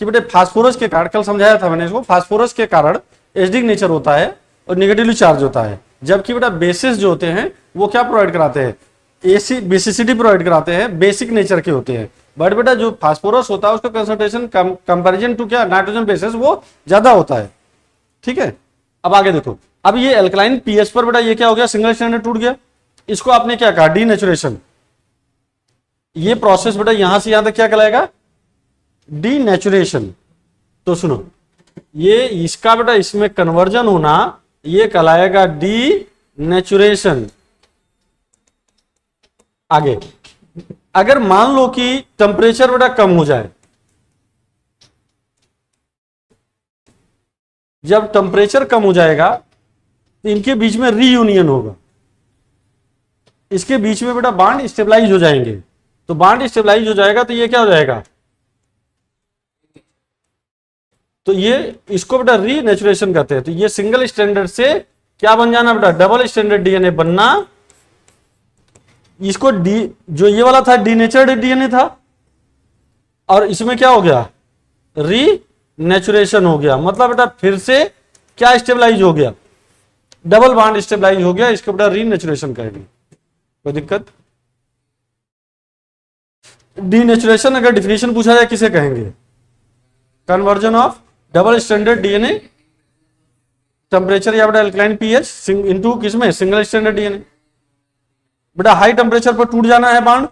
कि बेटे फास्फोरस के कारण, कल समझाया था मैंने इसको, फास्फोरस के कारण एसिडिक नेचर होता है और निगेटिवली चार्ज होता है, जबकि बेटा बेसिस जो होते हैं वो क्या प्रोवाइड कराते हैं, एसी बेसिसिटी प्रोवाइड कराते हैं, बेसिक नेचर के होते हैं। बट बेटा जो फास्फोरस होता है उसका कंसंट्रेशन कंपैरिजन टू क्या नाइट्रोजन बेसिस वो ज्यादा होता है। ठीक है, अब आगे देखो, अब ये एल्कलाइन पीएच पर बेटा ये क्या हो गया, सिंगल स्टैंडर्ड टूट गया। इसको आपने क्या कहा, डीनेचुरेशन। ये प्रोसेस बेटा यहां से यहां तक क्या कहलाएगा, डीनेचुरेशन। तो सुनो, ये इसका बेटा इसमें कन्वर्जन होना ये कहलाएगा डी नेचुरेशन। आगे अगर मान लो कि टेम्परेचर बेटा कम हो जाए, जब टेम्परेचर कम हो जाएगा तो इनके बीच में रीयूनियन होगा, इसके बीच में बेटा बॉन्ड स्टेबलाइज हो जाएंगे। तो बॉन्ड स्टेबलाइज हो जाएगा तो ये क्या हो जाएगा, तो ये इसको बेटा रीनेचुरेशन कहते हैं। तो ये सिंगल स्टैंडर्ड से क्या बन जाना बेटा, डबल स्टैंडर्ड डीएनए बनना। इसको डी जो ये वाला था डीनेचर्ड डीएनए था, और इसमें क्या हो गया, रीनेचुरेशन हो गया। मतलब बेटा फिर से क्या स्टेबलाइज हो गया, डबल बॉन्ड स्टेबलाइज हो गया, इसको बेटा रीनेचुरेशन कहेंगे। कोई दिक्कत, डीनेचुरेशन अगर डिफिनेशन पूछा जाए किसे कहेंगे, conversion of double standard DNA temperature या बेटा एल्कलाइन पीएच इनटू किसमें, सिंगल स्टैंडर्ड डीएनए। बेटा हाई टेम्परेचर पर टूट जाना है बॉन्ड,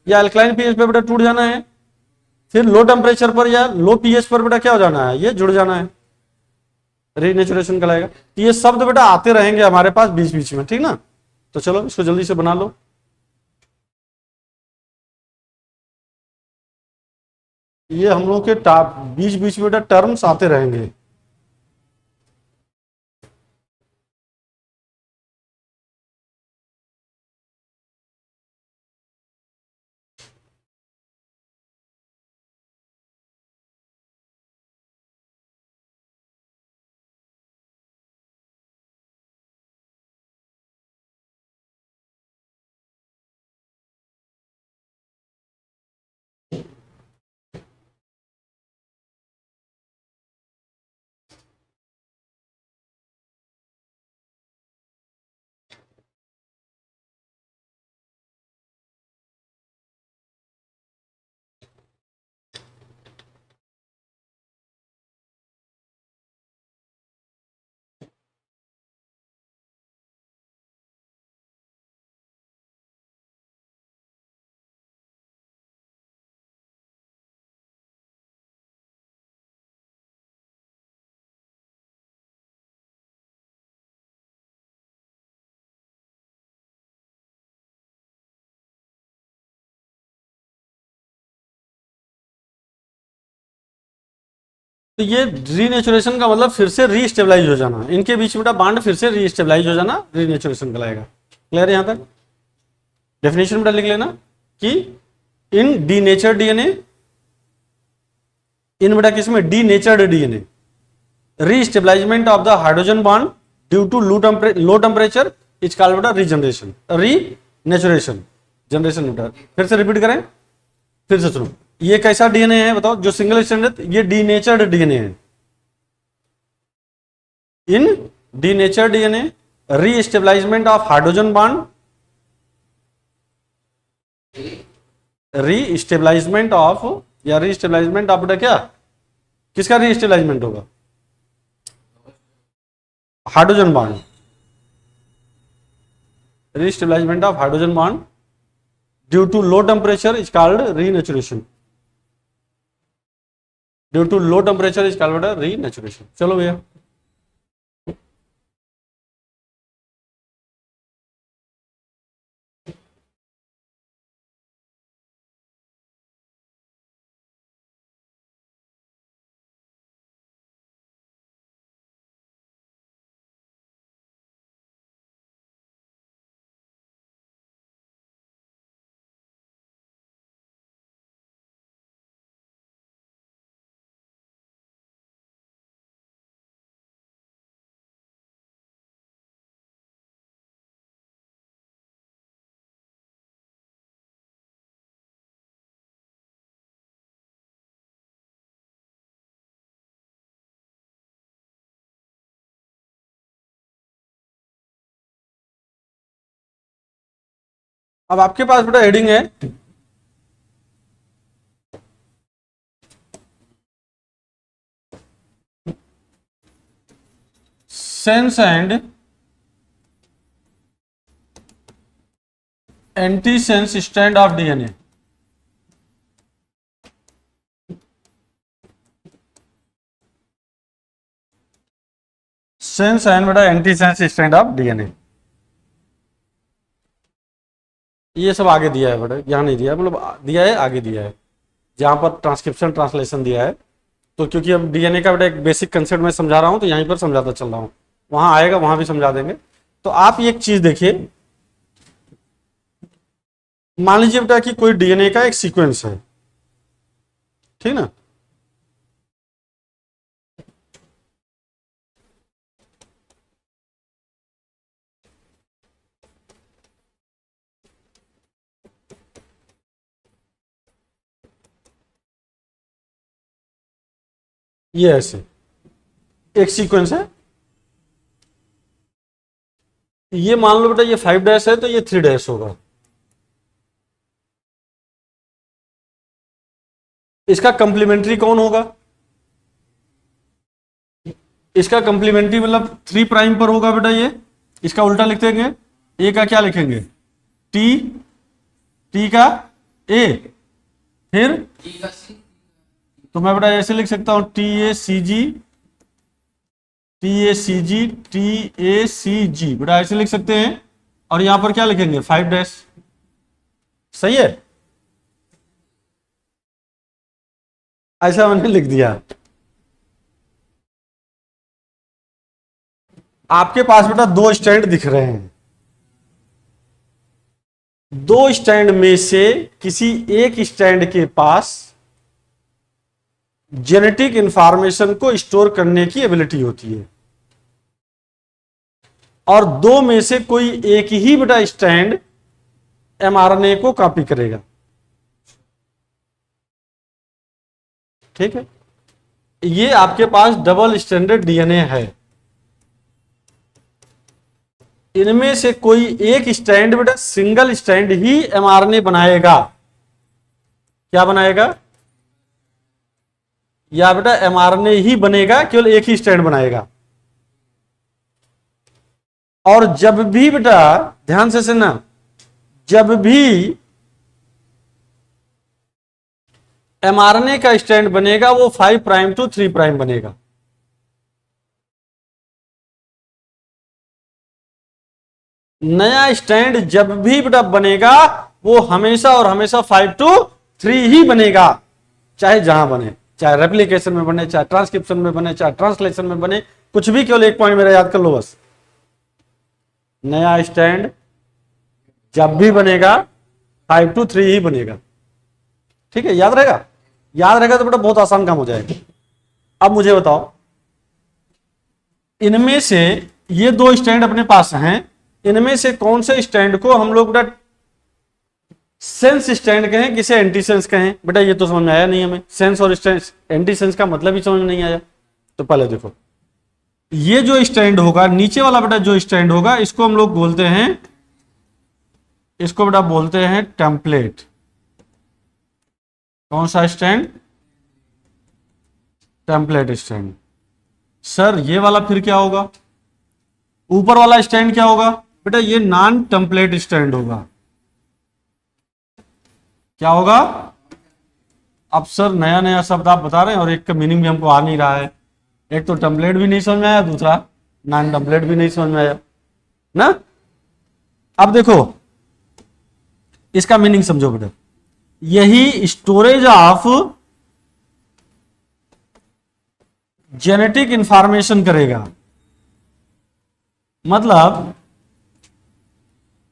या एल्कलाइन पीएच पर बेटा टूट जाना है, फिर लो टेम्परेचर पर या लो पीएच पर बेटा क्या हो जाना है, ये जुड़ जाना है, रीनेचुरेशन कहलाएगा। तो ये शब्द बेटा आते रहेंगे हमारे पास बीच बीच में, ठीक ना। तो चलो इसको जल्दी से बना लो। ये हम लोग के बीच बीच में बेटा टर्म्स आते रहेंगे। तो ये रीनेचुरेशन का मतलब फिर से रीस्टेबलाइज हो जाना, इनके बीच में बॉन्ड फिर से रीस्टेबलाइज हो जाना रीनेचुरेशन कहलाएगा। क्लियर है? यहां तक डेफिनेशन बेटा लिख लेना कि इन डीनेचर्ड डीएनए, इन बेटा किसमें denatured DNA, restabilisation of the hydrogen bond due to low temperature is called बेटा रीजनरेशन, रीनेचुरेशन, जनरेशन बेटा। फिर से रिपीट करें, फिर से सुनो, ये कैसा डीएनए है बताओ जो सिंगल स्ट्रैंडेड? ये डीनेचर्ड डीएनए है। In denatured DNA restabilisation of hydrogen bond, restabilisation of, या रीस्टेबलाइजमेंट ऑफ बेटा क्या, किसका रीस्टेबलाइजमेंट होगा? Hydrogen bond, restabilisation of hydrogen bond due to low temperature is called renaturation, due to low temperature is called renaturation. चलो भैया, अब आपके पास बेटा हेडिंग है sense and anti sense strand of DNA. Sense and बेटा anti sense strand of DNA, ये सब आगे दिया है बेटा, यहाँ नहीं दिया है, मतलब दिया है आगे दिया है, जहां पर ट्रांसक्रिप्शन ट्रांसलेशन दिया है। तो क्योंकि अब डीएनए का बेटा एक बेसिक कंसेप्ट मैं समझा रहा हूं तो यहीं पर समझाता चल रहा हूं, वहां आएगा वहां भी समझा देंगे। तो आप एक चीज देखिए, मान लीजिए बेटा कि कोई डीएनए का एक सीक्वेंस है, ठीक ना, ये ऐसे एक सीक्वेंस है, ये मान लो बेटा ये 5 डैश है तो ये 3 डैश होगा। इसका कंप्लीमेंट्री कौन होगा? इसका कंप्लीमेंट्री मतलब 3 प्राइम पर होगा बेटा ये, इसका उल्टा लिख देंगे, ए का क्या लिखेंगे? टी, टी का ए, फिर तो मैं बेटा ऐसे लिख सकता हूं T A C G, T A C G, T A C G, बेटा ऐसे लिख सकते हैं। और यहां पर क्या लिखेंगे? 5 डैश, सही है, ऐसा मैंने लिख दिया। आपके पास बेटा 2 स्टैंड दिख रहे हैं, 2 स्टैंड में से किसी एक स्टैंड के पास जेनेटिक इंफॉर्मेशन को स्टोर करने की एबिलिटी होती है, और 2 में से कोई एक ही बेटा स्टैंड एमआरएनए को कॉपी करेगा। ठीक है, ये आपके पास डबल स्टैंडर्ड डीएनए है, इनमें से कोई एक स्टैंड बेटा सिंगल स्टैंड ही एमआरएनए बनाएगा। क्या बनाएगा? या बेटा एमआरएनए ही बनेगा, केवल एक ही स्टैंड बनाएगा। और जब भी बेटा ध्यान से सुनना, जब भी एमआरएनए का स्टैंड बनेगा वो 5 प्राइम टू 3 प्राइम बनेगा। नया स्टैंड जब भी बेटा बनेगा वो हमेशा और हमेशा 5 टू 3 ही बनेगा, चाहे जहां बने। चाहे रेप्लिकेशन में बने, चाहे ट्रांसक्रिप्शन में बने, चाहे ट्रांसलेशन में बने, कुछ भी, केवल एक पॉइंट मेरा याद कर लो बस, नया स्टैंड जब भी बनेगा 5 to 3 ही बनेगा। ठीक है, याद रहेगा? याद रहेगा तो बेटा बहुत आसान काम हो जाएगा। अब मुझे बताओ, इनमें से ये दो स्टैंड अपने पास हैं, इनमें से कौन से स्टैंड को हम लोग बेटा सेंस स्टैंड कहें, किसे एंटी सेंस कहें? बेटा ये तो समझ में आया नहीं हमें, सेंस और एंटी सेंस का मतलब ही समझ में नहीं आया। तो पहले देखो, ये जो स्टैंड होगा नीचे वाला बेटा, जो स्टैंड होगा इसको हम लोग बोलते हैं, इसको बेटा बोलते हैं टेम्पलेट। कौन सा स्टैंड? Template stand. सर ये वाला फिर क्या होगा? ऊपर वाला स्टैंड क्या होगा? बेटा ये नॉन टेम्पलेट स्टैंड होगा। क्या होगा? अब सर नया नया शब्द आप बता रहे हैं और एक का मीनिंग भी हमको आ नहीं रहा है। एक तो टेम्पलेट भी नहीं समझ में आया, दूसरा नॉन टेम्पलेट भी नहीं समझ में आया ना। अब देखो इसका मीनिंग समझो बेटा, यही स्टोरेज ऑफ जेनेटिक इंफॉर्मेशन करेगा, मतलब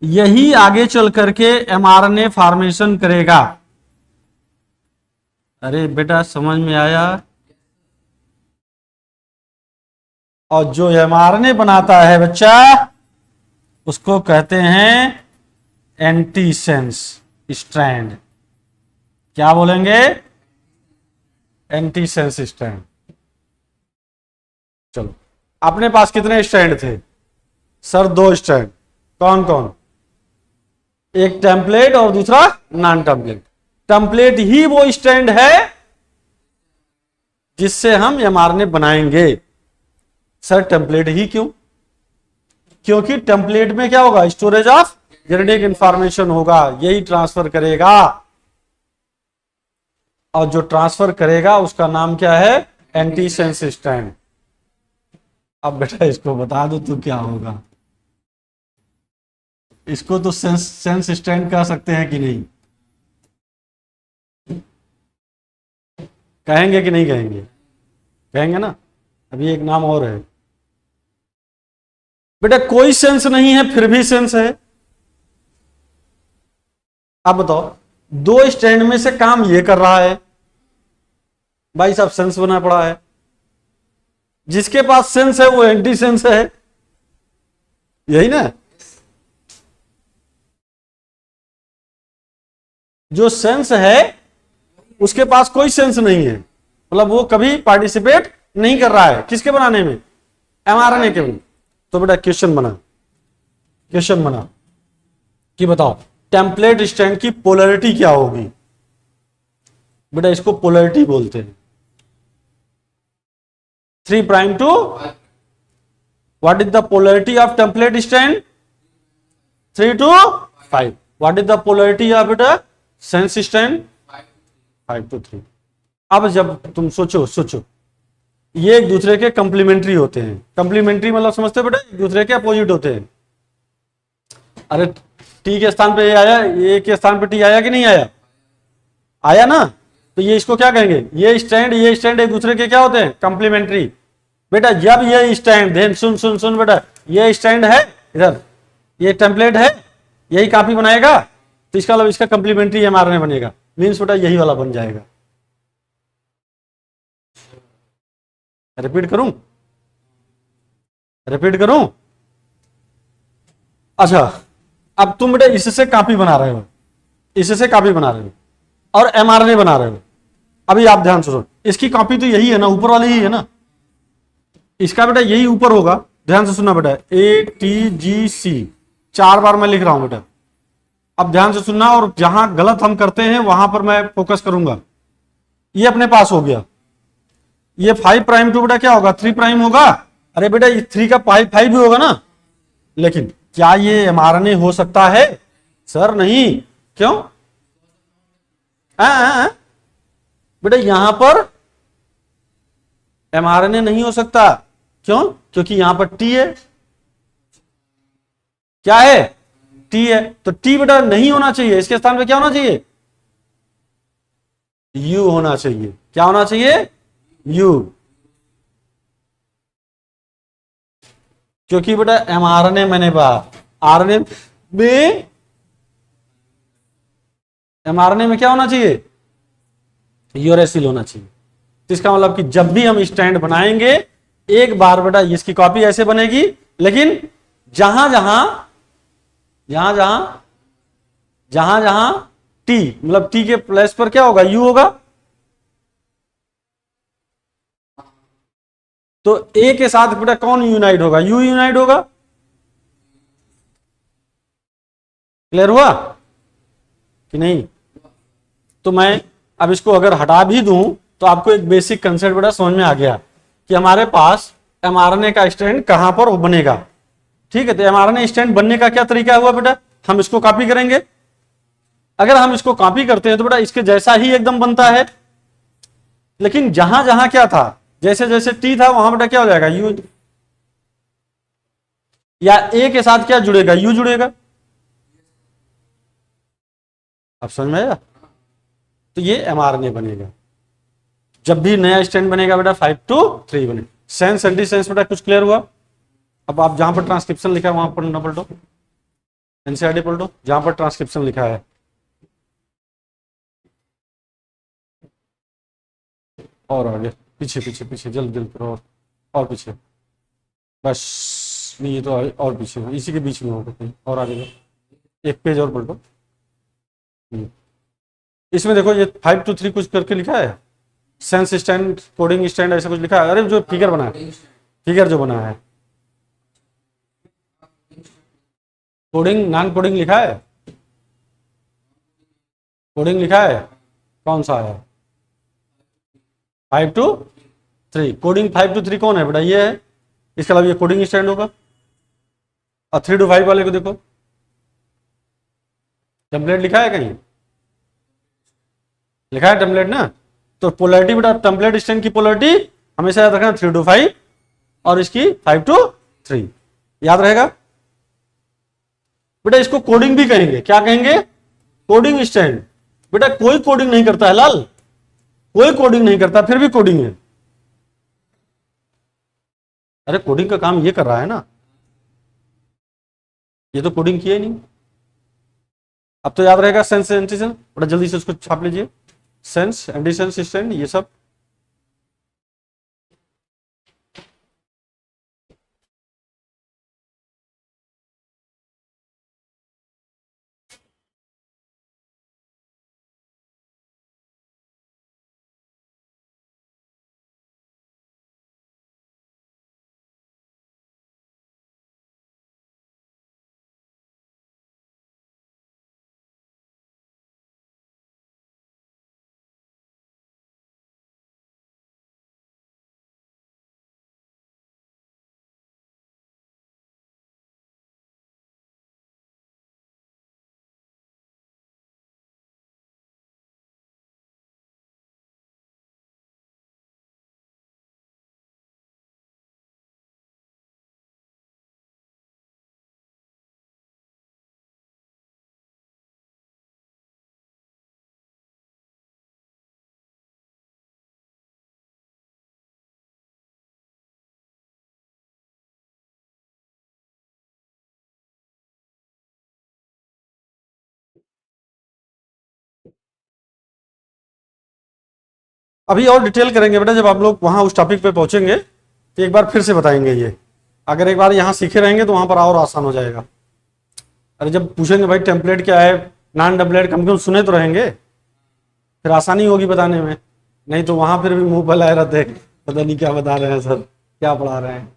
यही आगे चल करके एमआरएनए फॉर्मेशन करेगा। अरे बेटा समझ में आया? और जो एमआरएनए बनाता है बच्चा, उसको कहते हैं एंटीसेंस स्ट्रैंड। क्या बोलेंगे? Antisense strand. चलो, अपने पास कितने स्ट्रैंड थे? Sir 2 strand. कौन कौन? एक टेम्पलेट और दूसरा नॉन टेम्पलेट। टेम्पलेट ही वो स्टैंड है जिससे हम एमआरएनए बनाएंगे। सर टेम्पलेट ही क्यों? क्योंकि टेम्पलेट में क्या होगा? स्टोरेज ऑफ जेनेटिक इंफॉर्मेशन होगा, यही ट्रांसफर करेगा। और जो ट्रांसफर करेगा उसका नाम क्या है? Antisense strand. अब बेटा इसको बता दो तो क्या होगा? इसको तो सेंस स्टैंड कह सकते हैं कि नहीं? कहेंगे कि नहीं कहेंगे? कहेंगे ना। अभी एक नाम और है बेटा, कोई सेंस नहीं है फिर भी सेंस है। आप बताओ, 2 स्टैंड में से काम ये कर रहा है, भाई साहब सेंस बना पड़ा है। जिसके पास सेंस है वो एंटी सेंस है, यही ना। जो सेंस है उसके पास कोई सेंस नहीं है, मतलब वो कभी पार्टिसिपेट नहीं कर रहा है किसके बनाने में? एमआरएनए के में। तो बेटा क्वेश्चन बना कि बताओ टेम्पलेट स्टैंड की पोलैरिटी क्या होगी? बेटा इसको पोलैरिटी बोलते हैं। 3 prime to what is the polarity of template stand? 3 to 5. What is the polarity of it? Sense stand? 5 to 3. अब जब तुम सोचो ये एक दूसरे के कंप्लीमेंट्री होते हैं। कंप्लीमेंट्री मतलब समझते हो बेटा? एक दूसरे के अपोजिट होते हैं। अरे टी के स्थान पे ये आया, ये के स्थान पे टी आया कि नहीं आया? आया ना। तो ये इसको क्या कहेंगे? ये स्टैंड एक दूसरे के क्या होते हैं? कंप्लीमेंट्री। बेटा जब ये स्टैंड, ध्यान सुन बेटा, ये स्टैंड है इधर, ये टेम्पलेट है, यही कॉपी बनाएगा, तो इसका मतलब इसका कंप्लीमेंट्री एमआरएनए बनेगा। मीन्स बेटा यही वाला बन जाएगा। रिपीट करूं? अच्छा, अब तुम बेटा इससे कॉपी बना रहे हो, और एमआरएनए बना रहे हो। अभी आप ध्यान सुनो, इसकी कॉपी तो यही है ना, ऊपर वाली ही है ना। इसका बेटा यही ऊपर होगा। ध्यान से सुनना बेटा, ATGC 4 बार मैं लिख रहा हूं बेटा। अब ध्यान से सुनना, और जहां गलत हम करते हैं वहां पर मैं फोकस करूंगा। ये अपने पास हो गया। ये 5 प्राइम टू बेटा क्या होगा? 3 प्राइम होगा। अरे बेटा ये 3 का 5 भी होगा ना। लेकिन क्या ये एमआरएनए हो सकता है? सर नहीं। क्यों? बेटा यहां पर एमआरएनए नहीं हो सकता। क्यों? क्योंकि यहां पर टी है। क्या है? टी है। तो टी बेटा नहीं होना चाहिए, इसके स्थान पे क्या होना चाहिए? यू होना चाहिए। क्या होना चाहिए? यू। क्योंकि बेटा एमआरएनए मैंने आरएनए में, एमआरएनए में क्या होना चाहिए? यूरेसिल होना चाहिए। तो इसका मतलब कि जब भी हम स्टैंड बनाएंगे, एक बार बेटा इसकी कॉपी ऐसे बनेगी, लेकिन जहां जहां जहां जहां जहां जहां टी, मतलब टी के प्लेस पर क्या होगा? यू होगा। तो ए के साथ बेटा कौन यूनाइट होगा? यू यूनाइट होगा। क्लियर हुआ कि नहीं? तो मैं अब इसको अगर हटा भी दूं तो आपको एक बेसिक कंसेप्ट बेटा समझ में आ गया कि हमारे पास एमआरएनए का स्टैंड कहां पर बनेगा। ठीक है, तो एमआरएनए स्टैंड बनने का क्या तरीका हुआ बेटा? हम इसको कॉपी करेंगे। अगर हम इसको कॉपी करते हैं तो बेटा इसके जैसा ही एकदम बनता है, लेकिन जहां जहां क्या था, जैसे जैसे टी था वहां बेटा क्या हो जाएगा? यू। या ए के साथ क्या जुड़ेगा? यू जुड़ेगा। अब समझ में आया? तो ये एमआरएनए बनेगा। जब भी नया स्टैंड बनेगा बेटा 5 to 3 बने। सेंस एंटी सेंस बेटा कुछ क्लियर हुआ? अब आप जहां पर ट्रांसक्रिप्शन लिखा है वहां पर न पलटो, एनसीईआरटी पलटो जहां पर ट्रांसक्रिप्शन लिखा है। और आगे, पीछे पीछे पीछे, जल्दी जल्दी करो, और पीछे, बस नहीं, ये तो और पीछे हो, इसी के बीच में होगा कहीं, और आगे जाओ, एक पेज और पलटो। इसमें देखो ये 5 to 3 कुछ करके लिखा है, सेंस स्टैंड, कोडिंग स्टैंड, ऐसा कुछ लिखा है। अरे जो फिगर बना है, फिगर जो बना है, कोडिंग नॉन कोडिंग लिखा है? कोडिंग लिखा है? कौन सा है? 5 to 3, कोडिंग 5 to 3 कौन है बेटा? ये है। इसके अलावा ये कोडिंग स्टैंड होगा। और 3 to 5 वाले को देखो, टेम्पलेट लिखा है कहीं? लिखा है टेम्पलेट ना? तो पोलैरिटी बेटा, टेम्पलेट स्टैंड की पोलैरिटी हमेशा याद रखना 3 to 5, और इसकी 5 to 3, याद रहेगा बेटा। इसको कोडिंग भी कहेंगे। क्या कहेंगे? Coding stand. बेटा कोई कोडिंग नहीं करता है लाल, कोई कोडिंग नहीं करता, फिर भी कोडिंग है। अरे कोडिंग का काम ये कर रहा है ना, ये तो कोडिंग किया ही नहीं। अब तो याद रहेगा सेंस एंटीसेंस, बड़ा जल्दी से उसको छाप लीजिए। सेंस एंटीसेंस स्टैंड, ये सब अभी और डिटेल करेंगे बेटा। जब आप लोग वहां उस टॉपिक पे पहुंचेंगे तो एक बार फिर से बताएंगे ये। अगर एक बार यहाँ सीखे रहेंगे तो वहां पर और आसान हो जाएगा। अरे जब पूछेंगे भाई टेम्पलेट क्या है, नॉन टेम्पलेट, कम से कम सुने तो रहेंगे, फिर आसानी होगी बताने में। नहीं तो वहां फिर भी मुंह फैलाए रहते, पता नहीं क्या बता रहे हैं सर, क्या पढ़ा रहे हैं।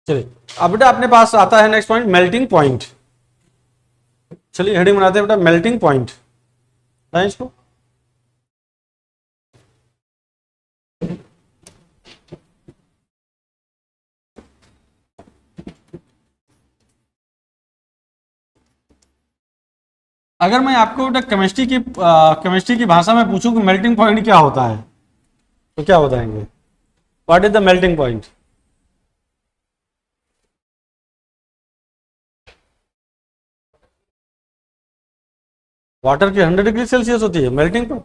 चलिए अब बेटा अपने पास आता है नेक्स्ट पॉइंट, मेल्टिंग पॉइंट। चलिए हेडिंग बनाते हैं बेटा, मेल्टिंग पॉइंट है इसको। अगर मैं आपको बेटा केमिस्ट्री की भाषा में पूछूं कि मेल्टिंग पॉइंट क्या होता है तो क्या बताएंगे? What is the melting point? Water की 100 डिग्री सेल्सियस होती है मेल्टिंग पॉइंट?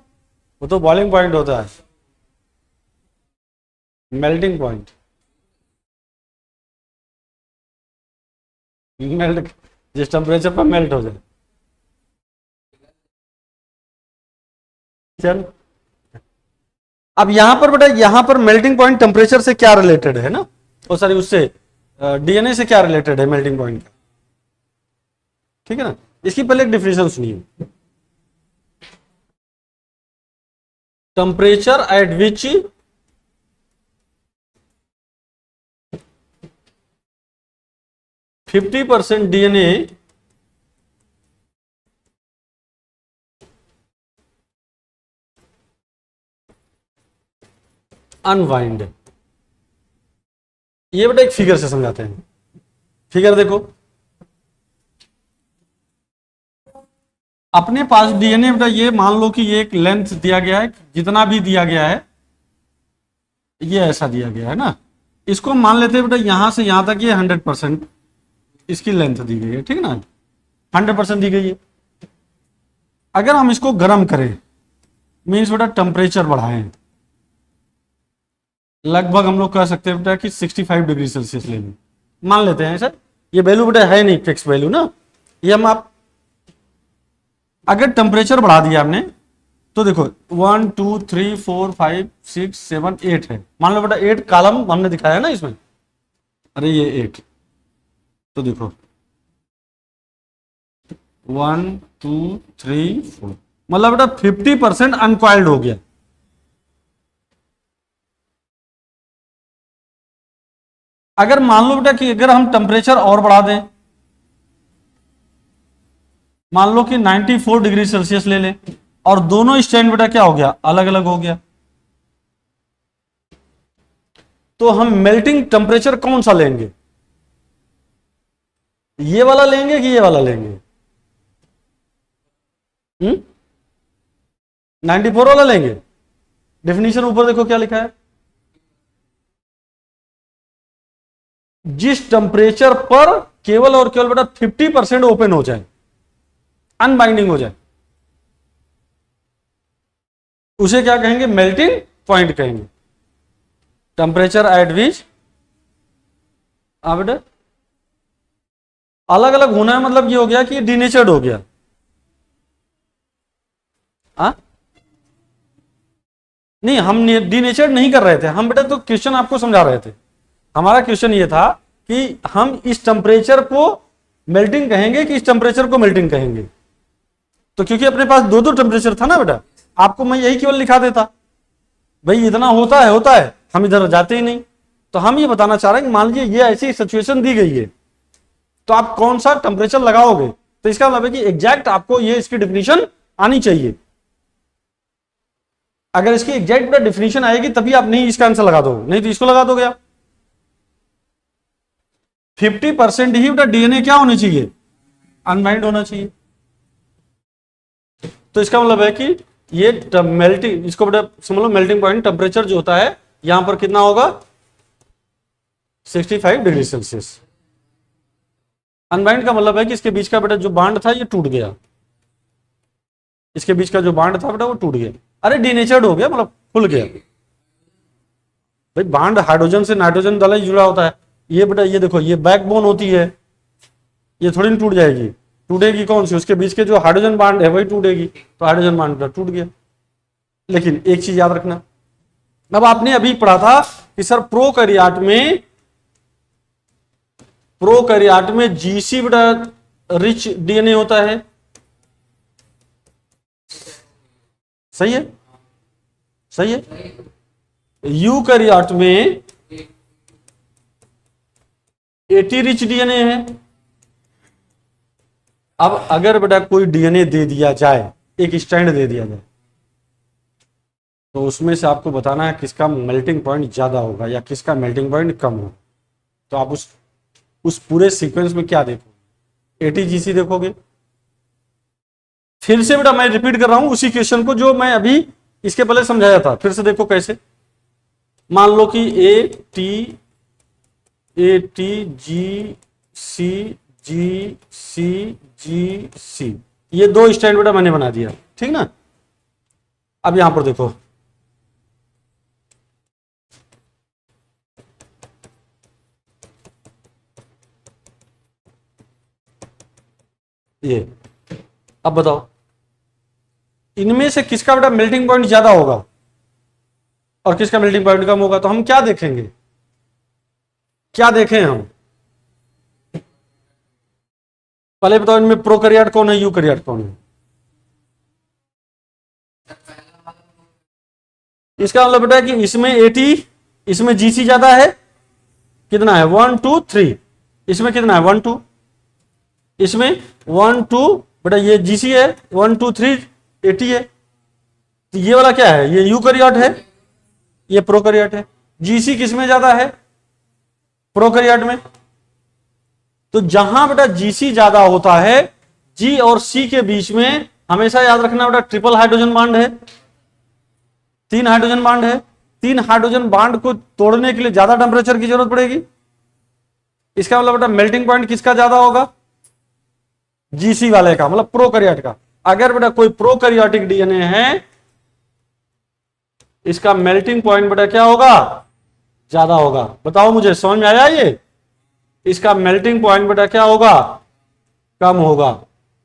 वो तो बॉइलिंग पॉइंट होता है। मेल्टिंग पॉइंट मेल्ट, जिस टेम्परेचर पर मेल्ट हो जाए। चल अब यहां पर बेटा, यहां पर मेल्टिंग पॉइंट टेम्परेचर से क्या रिलेटेड है ना, ओ सॉरी उससे डीएनए से क्या रिलेटेड है मेल्टिंग पॉइंट का, ठीक है ना। इसकी पहले एक डिफिनेशन सुनिए। Temperature at which 50% DNA unwind. ये बेटा एक फिगर से समझाते हैं। फिगर देखो, अपने पास डीएनए बेटा, ये मान लो कि ये एक लेंथ दिया गया है, जितना भी दिया गया है ये ऐसा दिया गया है ना, इसको मान लेते हैं बेटा यहां से यहां तक ये 100% इसकी लेंथ दी गई है, ठीक है ना, 100% दी गई है। अगर हम इसको गर्म करें, मीन्स बेटा टेम्परेचर बढ़ाएं, लगभग हम लोग कह सकते हैं बेटा कि 65 डिग्री सेल्सियस ले लें, मान लेते हैं सर। ये वैल्यू बेटा है नहीं फिक्स वैल्यू ना, ये हम आप अगर टेम्परेचर बढ़ा दिया हमने तो देखो 1 2 3 4 5 6 7 8 है, मान लो बेटा 8 कॉलम हमने दिखाया है ना इसमें, अरे ये 8, तो देखो 1 2 3 4, मतलब बेटा 50% अनकॉइल्ड हो गया। अगर मान लो बेटा कि अगर हम टेम्परेचर और बढ़ा दें, मान लो कि 94 डिग्री सेल्सियस ले लें, और दोनों स्ट्रैंड बेटा क्या हो गया, अलग अलग हो गया, तो हम मेल्टिंग टेम्परेचर कौन सा लेंगे? ये वाला लेंगे कि ये वाला लेंगे? 94 वाला लेंगे। डेफिनेशन ऊपर देखो क्या लिखा है, जिस टेम्परेचर पर केवल और केवल बेटा 50% ओपन हो जाए, अनबाइंडिंग हो जाए, उसे क्या कहेंगे? मेल्टिंग पॉइंट कहेंगे। टेम्परेचर एट विच बेटा अलग अलग होना है, मतलब ये हो गया कि डीनेचर्ड हो गया। नहीं, हम डीनेचर्ड नहीं कर रहे थे हम बेटा, तो क्वेश्चन आपको समझा रहे थे। हमारा क्वेश्चन ये था कि हम इस टेम्परेचर को मेल्टिंग कहेंगे कि इस टेम्परेचर को मेल्टिंग कहेंगे। तो क्योंकि अपने पास दो दो टेम्परेचर था ना बेटा, आपको मैं यही केवल लिखा देता, भाई इतना होता है, हम इधर जाते ही नहीं। तो हम ये बताना चाह रहे हैं कि मान लीजिए ये ऐसी सिचुएशन दी गई है, तो आप कौन सा टेम्परेचर लगाओगे, तो इसका मतलब है कि एग्जैक्ट आपको ये इसकी डिफिनीशन आनी चाहिए। अगर इसकी एग्जैक्ट डिफिनीशन आएगी तभी आप नहीं इसका आंसर लगा दोगे, नहीं तो इसको लगा दोगे आप। 50% ही बेटा डीएनए क्या होना चाहिए? अनबाइंड होना चाहिए। तो इसका मतलब है कि ये मेल्टिंग, इसको बेटा समझ लो मेल्टिंग पॉइंट टेम्परेचर जो होता है यहां पर कितना होगा? 65 डिग्री सेल्सियस। अनबाइंड का मतलब है कि इसके बीच का बेटा जो बांड था ये टूट गया, इसके बीच का जो बांड था बेटा वो टूट गया, अरे डीनेचर्ड हो गया, मतलब खुल गया। भाई बांड हाइड्रोजन से नाइट्रोजन वाला ही जुड़ा होता है, ये बेटा ये देखो ये बैकबोन होती है, ये थोड़ी ना टूट जाएगी, टूटेगी कौन सी? उसके बीच के जो हाइड्रोजन बांड है वही टूटेगी, तो हाइड्रोजन बांड टूट गया। लेकिन एक चीज याद रखना, अब आपने अभी पढ़ा था कि सर प्रोकैरियोट में जीसी बेटा रिच डीएनए होता है, सही है? सही है। यूकैरियोट में 80 रिच डीएनए है। अब अगर बेटा कोई डीएनए दे दिया जाए, एक स्टैंड दे दिया जाए, तो उसमें से आपको बताना है किसका मेल्टिंग पॉइंट ज्यादा होगा या किसका मेल्टिंग पॉइंट कम होगा। तो आप उस पूरे सीक्वेंस में क्या देखोगे, एटीजीसी देखोगे। फिर से बेटा मैं रिपीट कर रहा हूं उसी क्वेश्चन को जो मैं अभी इसके पहले समझाया था, फिर से देखो कैसे। मान लो कि ATGCGCGC ये दो स्टैंड बेटा मैंने बना दिया, ठीक ना। अब यहां पर देखो, ये अब बताओ इनमें से किसका बेटा मेल्टिंग पॉइंट ज्यादा होगा और किसका मेल्टिंग पॉइंट कम होगा। तो हम क्या देखेंगे, क्या देखें हम, पहले बताओ इनमें प्रोकैरियोट कौन है, यूकैरियोट कौन है। इसका मतलब बेटा कि इसमें 80, इसमें जीसी ज्यादा है, कितना है 1 2 3, इसमें कितना है 1 2, इसमें 1 2 बेटा ये जीसी है 1 2 3 80 है। तो ये वाला क्या है, ये यूकैरियोट है, ये प्रोकैरियोट है। जीसी किसमें ज्यादा है, प्रोकैरियोट में। तो जहां बेटा जीसी ज्यादा होता है, जी और सी के बीच में हमेशा याद रखना बेटा ट्रिपल हाइड्रोजन बॉन्ड है, 3 हाइड्रोजन बॉन्ड है। 3 हाइड्रोजन बॉन्ड को तोड़ने के लिए ज्यादा टेम्परेचर की जरूरत पड़ेगी। इसका मतलब बेटा मेल्टिंग पॉइंट किसका ज्यादा होगा, जीसी वाले का, मतलब प्रोकैरियोट का। अगर बेटा कोई प्रोकैरियोटिक डीएनए है, इसका मेल्टिंग पॉइंट बेटा क्या होगा, ज्यादा होगा। बताओ मुझे समझ में आया ये, इसका मेल्टिंग पॉइंट बेटा क्या होगा, कम होगा।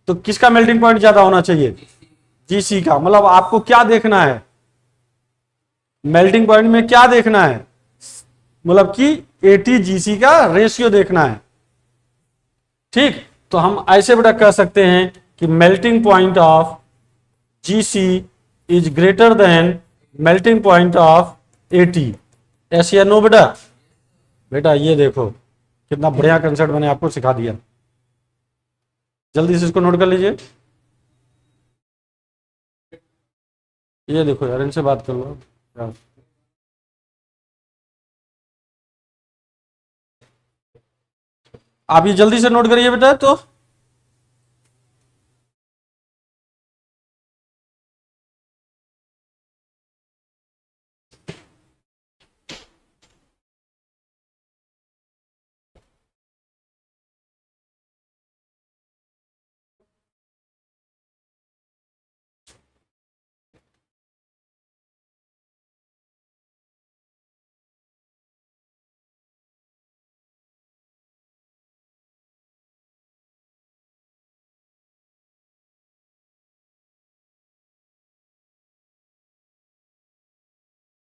तो किसका मेल्टिंग पॉइंट ज्यादा होना चाहिए, जीसी का। मतलब आपको क्या देखना है, मेल्टिंग पॉइंट में क्या देखना है, मतलब कि एटीजीसी का रेशियो देखना है, ठीक। तो हम ऐसे बेटा कह सकते हैं कि melting point of GC is greater than melting point of eighty. ऐसे या नो बेटा। बेटा ये देखो कितना बढ़िया कंसेप्ट मैंने आपको सिखा दिया, जल्दी से इसको नोट कर लीजिए। ये देखो यार, इनसे बात कर लो यार। आप ये जल्दी से नोट करिए बेटा। तो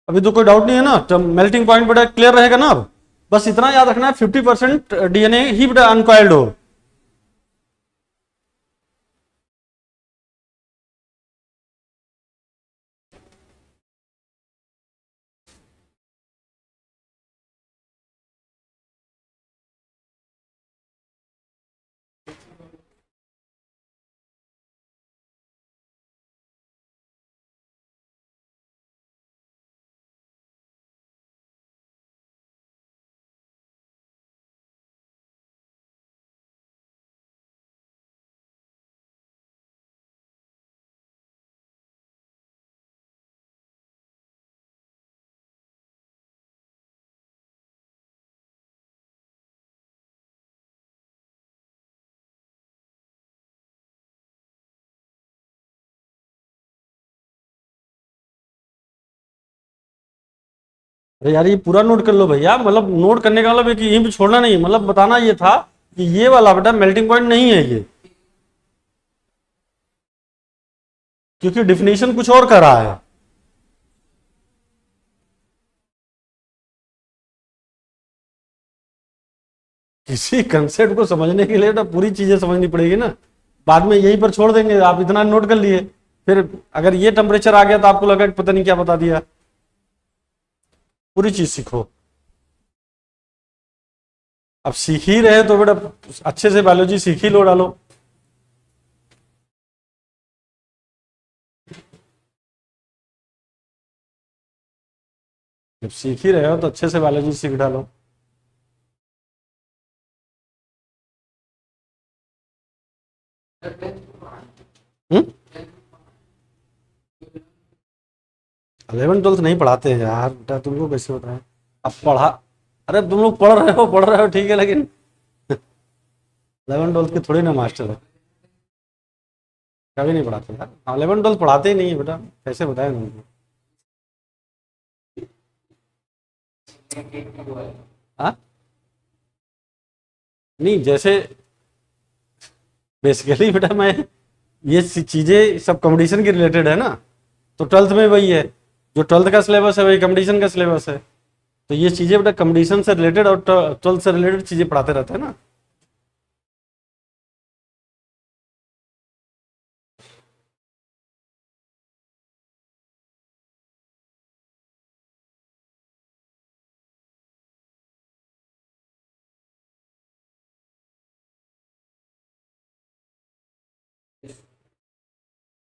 अभी तो कोई डाउट नहीं है ना, तो मेल्टिंग पॉइंट बेटा क्लियर रहेगा ना। अब बस इतना याद रखना है 50% डीएनए ही बेटा अनकॉइल्ड हो। अरे यार ये पूरा नोट कर लो भैया, मतलब नोट करने का मतलब है कि यहीं पे छोड़ना नहीं, मतलब बताना ये था कि ये वाला बेटा मेल्टिंग पॉइंट नहीं है ये, क्योंकि डिफिनेशन कुछ और कर रहा है। किसी कंसेप्ट को समझने के लिए बेटा पूरी चीजें समझनी पड़ेगी ना, बाद में यहीं पर छोड़ देंगे। आप इतना नोट कर लिए, फिर अगर ये टेम्परेचर आ गया तो आपको लगा कि पता नहीं क्या बता दिया। पूरी चीज सीखो। अब सीख ही रहे तो बेटा अच्छे से बायोलॉजी सीख ही लो डालो। जब सीख ही रहे हो तो अच्छे से बायोलॉजी सीख डालो। हम्म। 11 12 नहीं पढ़ाते हैं यार बेटा, तुमको कैसे बताएं। अब पढ़ा, अरे तुम लोग पढ़ रहे हो ठीक है, लेकिन 11 12 के थोड़ी ना मास्टर है। कभी नहीं पढ़ाते यार, 11 12 पढ़ाते ही नहीं है बेटा, कैसे बताएं तुमको। हाँ, नहीं जैसे बेसिकली बेटा मैं, ये चीजें सब कंपटीशन की रिलेटेड है ना, तो 12th में वही है, जो 12th का सिलेबस है वही कंपटीशन का सिलेबस है। तो ये चीजें बेटा कंपटीशन से रिलेटेड और 12th से रिलेटेड चीजें पढ़ाते रहते हैं ना।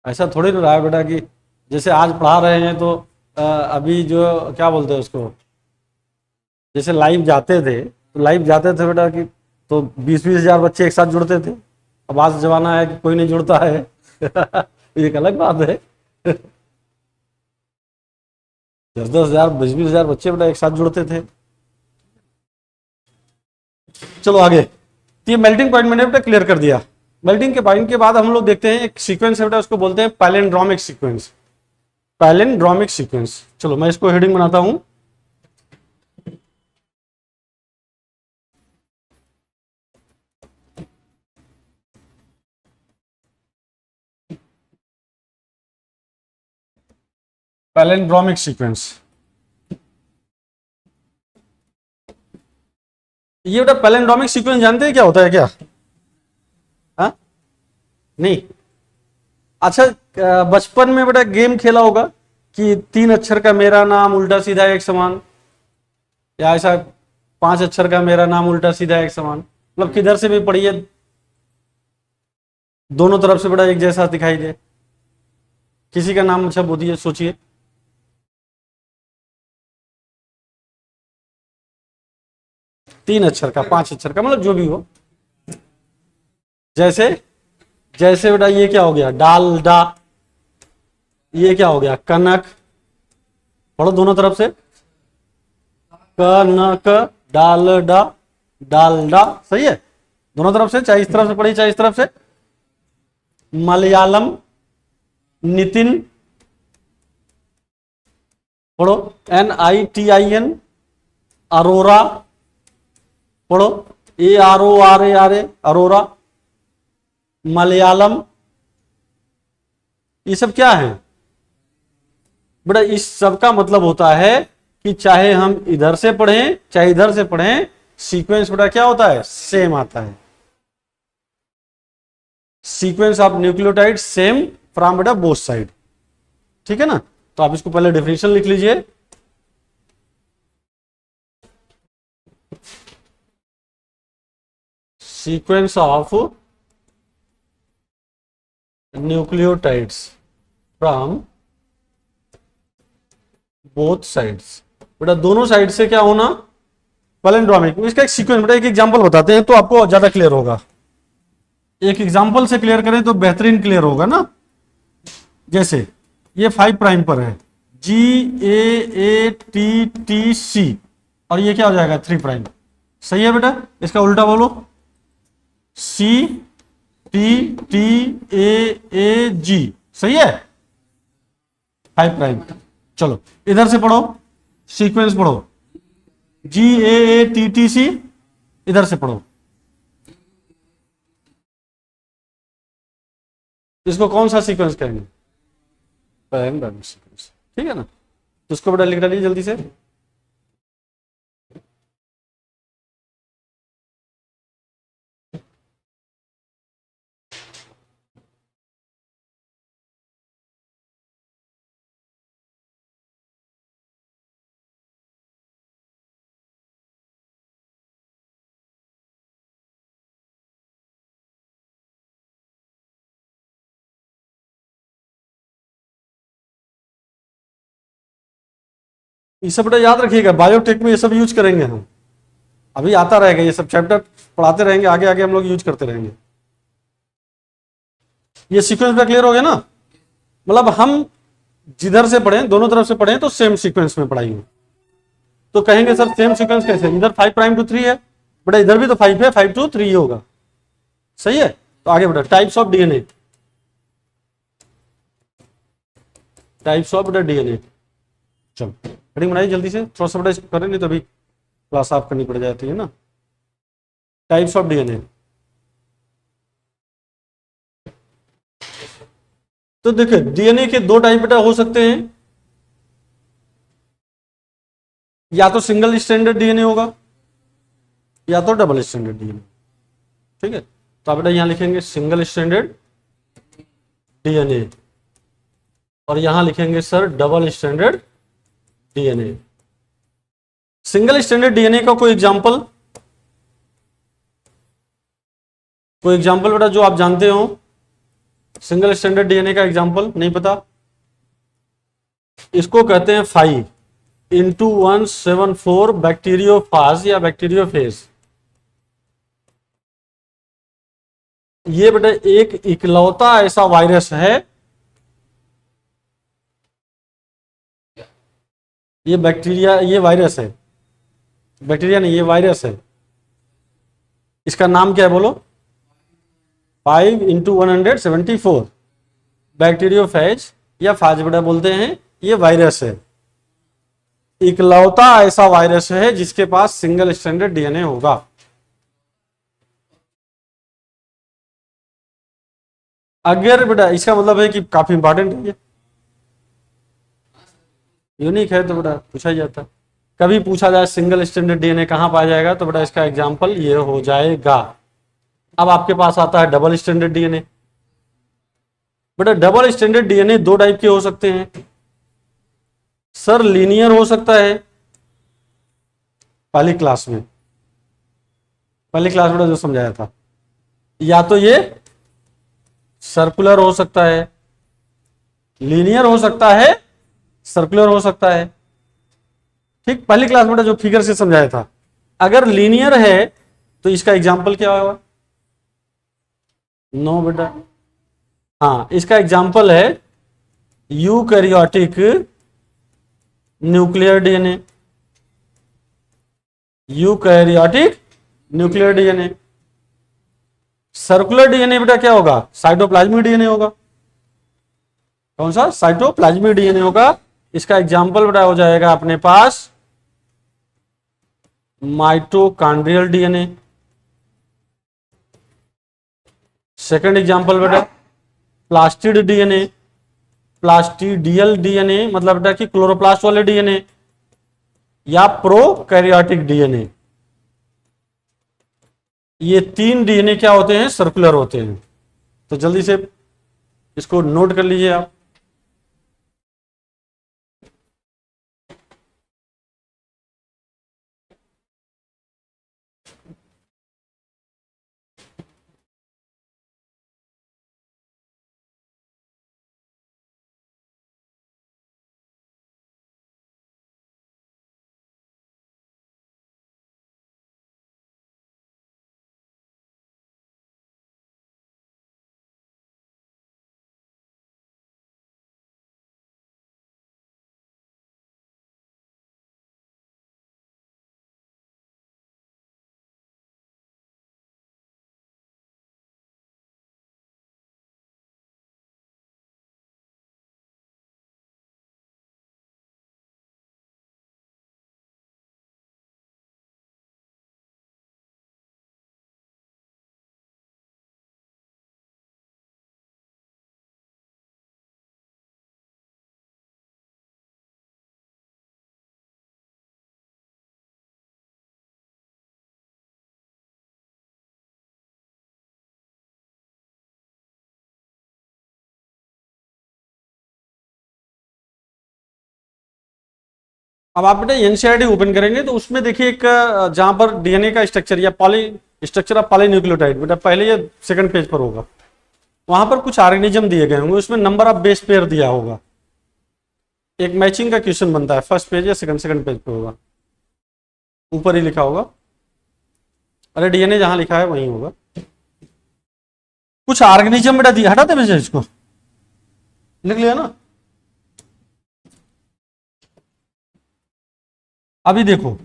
ऐसा थोड़ी ना रहा है बेटा कि जैसे आज पढ़ा रहे हैं तो अभी जो क्या बोलते हैं उसको, जैसे लाइव जाते थे तो लाइव जाते थे बेटा कि तो 20 20 हजार बच्चे एक साथ जुड़ते थे। अब आज जमाना है कि कोई नहीं जुड़ता है ये एक अलग बात है 10 10 हजार 20 20 हजार बच्चे बेटा एक साथ जुड़ते थे। चलो आगे, तो ये मेल्टिंग पॉइंट मैंने बेटा क्लियर कर दिया। मेल्टिंग के पॉइंट के बाद हम लोग देखते हैं एक सीक्वेंस है बेटा, उसको बोलते हैं पैलिंड्रोमिक सीक्वेंस। पैलिंड्रोमिक सीक्वेंस, चलो मैं इसको हेडिंग बनाता हूं। पैलिंड्रोमिक सीक्वेंस, ये बेटा पैलिंड्रोमिक सीक्वेंस जानते हैं क्या होता है क्या? हाँ, नहीं, अच्छा बचपन में बेटा गेम खेला होगा कि 3 अक्षर का मेरा नाम उल्टा सीधा एक समान, या ऐसा 5 अक्षर का मेरा नाम उल्टा सीधा एक समान, मतलब किधर से भी पढ़िए दोनों तरफ से बेटा एक जैसा दिखाई दे। किसी का नाम अच्छा बोलिए, सोचिए। 3 अक्षर का, 5 अक्षर का, मतलब जो भी हो। जैसे जैसे बेटा ये क्या हो गया, डाल डा, ये क्या हो गया, कनक। पढ़ो दोनों तरफ से, कनक, डाल डा, डाल डा, सही है। दोनों तरफ से, चाहे इस तरफ से पढ़िए चाहे इस तरफ से। मलयालम, नितिन, पढ़ो NITIN, अरोरा, पढ़ो ARORA, अरोरा, मलयालम। ये सब क्या है बेटा, इस सब का मतलब होता है कि चाहे हम इधर से पढ़ें चाहे इधर से पढ़ें, सीक्वेंस बेटा क्या होता है, सेम आता है। Sequence of nucleotide same from बेटा बोथ साइड, ठीक है ना। तो आप इसको पहले डेफिनेशन लिख लीजिए। Sequence of nucleotides from both sides, बेटा दोनों साइड से क्या होना, पैलिंड्रोमिक। इसका एक सीक्वेंस बेटा, एक एग्जांपल बताते हैं तो आपको ज्यादा क्लियर होगा। एक एग्जांपल से क्लियर करें तो बेहतरीन क्लियर होगा ना। जैसे ये 5 प्राइम पर है, GAATTC, और ये क्या हो जाएगा 3 प्राइम, सही है बेटा। इसका उल्टा बोलो, CTTAAG, सही है, 5 प्राइम। चलो इधर से पढ़ो, सीक्वेंस पढ़ो, GAATTC, इधर से पढ़ो। इसको कौन सा सीक्वेंस कहेंगे, पैलिंड्रोमिक सीक्वेंस, ठीक है ना। तो इसको बेटा लिख डालिए जल्दी से। ये सब बेटा याद रखिएगा, बायोटेक में ये सब यूज करेंगे हम, अभी आता रहेगा, ये सब चैप्टर पढ़ाते रहेंगे, आगे आगे हम लोग यूज करते रहेंगे। ये सीक्वेंस में क्लियर हो गया ना, मतलब हम जिधर से पढ़ें, दोनों तरफ से पढ़ें तो सेम सीक्वेंस में पढ़ाई हो। तो कहेंगे सर सेम सीक्वेंस कैसे, इधर 5 प्राइम टू 3 है बेटा, इधर भी तो 5 है, 5 टू 3 होगा, सही है। तो आगे बेटा types of DNA, types of बेटा डीएनए, चलो हेडिंग बनाइए जल्दी से, थोड़ा सा बेटा करें, नहीं तो अभी क्लास ऑफ करनी पड़ जाती है ना। टाइप्स ऑफ डीएनए, तो देखिए डीएनए के 2 टाइप बेटा हो सकते हैं, या तो सिंगल स्ट्रैंडेड डीएनए होगा या तो डबल स्ट्रैंडेड डीएनए, ठीक है। तो आप बेटा यहां लिखेंगे सिंगल स्ट्रैंडेड डीएनए और यहां लिखेंगे sir double stranded DNA. Single stranded DNA का कोई एग्जांपल, बेटा जो आप जानते हो, सिंगल स्ट्रैंडेड डीएनए का एग्जांपल नहीं पता, इसको कहते हैं 5:174 बैक्टीरियोफाज या बैक्टीरियोफेज। ये बेटा एक इकलौता ऐसा वायरस है, ये बैक्टीरिया, ये वायरस है, बैक्टीरिया नहीं ये वायरस है, इसका नाम क्या है बोलो, 5:174 बैक्टीरियोफेज या फाज बेटा बोलते हैं, ये वायरस है, इकलौता ऐसा वायरस है जिसके पास सिंगल स्ट्रैंडेड डीएनए होगा। अगर बेटा इसका मतलब है कि काफी इंपॉर्टेंट है, ये यूनिक है, तो बेटा पूछा जाता है, कभी पूछा जाए सिंगल स्ट्रैंडेड डीएनए कहां पाया जाएगा, तो बेटा इसका एग्जांपल ये हो जाएगा। अब आपके पास आता है डबल स्ट्रैंडेड डीएनए। बेटा डबल स्ट्रैंडेड डीएनए 2 टाइप के हो सकते हैं सर, लीनियर हो सकता है, पहली क्लास में बेटा जो समझाया था, या तो ये सर्कुलर हो सकता है, लीनियर हो सकता है, सर्कुलर हो सकता है, ठीक। पहली क्लास में जो फिगर से समझाया था, अगर लीनियर है तो इसका एग्जाम्पल क्या होगा, नो बेटा, हाँ इसका एग्जाम्पल है eukaryotic nuclear DNA, eukaryotic nuclear DNA. Circular DNA बेटा क्या होगा, साइटोप्लाज्मिक डीएनए होगा, कौन सा, साइटोप्लाज्मिक डीएनए होगा। इसका एग्जाम्पल बेटा हो जाएगा अपने पास माइटोकॉन्ड्रियल डीएनए। सेकंड एग्जाम्पल बेटा प्लास्टिड डीएनए, प्लास्टिडियल डीएनए मतलब बेटा कि क्लोरोप्लास्ट वाले डीएनए, या प्रोकैरियोटिक डीएनए। ये 3 डीएनए क्या होते हैं, सर्कुलर होते हैं। तो जल्दी से इसको नोट कर लीजिए आप। अब आप बेटा एनसीईआरटी ओपन करेंगे तो उसमें देखिए एक जहां पर डीएनए का स्ट्रक्चर या पॉली स्ट्रक्चर ऑफ पॉलीन्यूक्लियोटाइड, बेटा पहले ये सेकंड पेज पर होगा, वहां पर कुछ ऑर्गेनिज्म दिए गए होंगे, उसमें नंबर ऑफ बेस पेयर दिया होगा। एक मैचिंग का क्वेश्चन बनता है, फर्स्ट पेज या सेकंड पेज पे होगा, ऊपर ही लिखा होगा। अरे डीएनए जहां लिखा है वहीं होगा। कुछ ऑर्गेनिज्म बेटा दिया, हटाते भैया इसको, लिख लिया ना। अभी देखो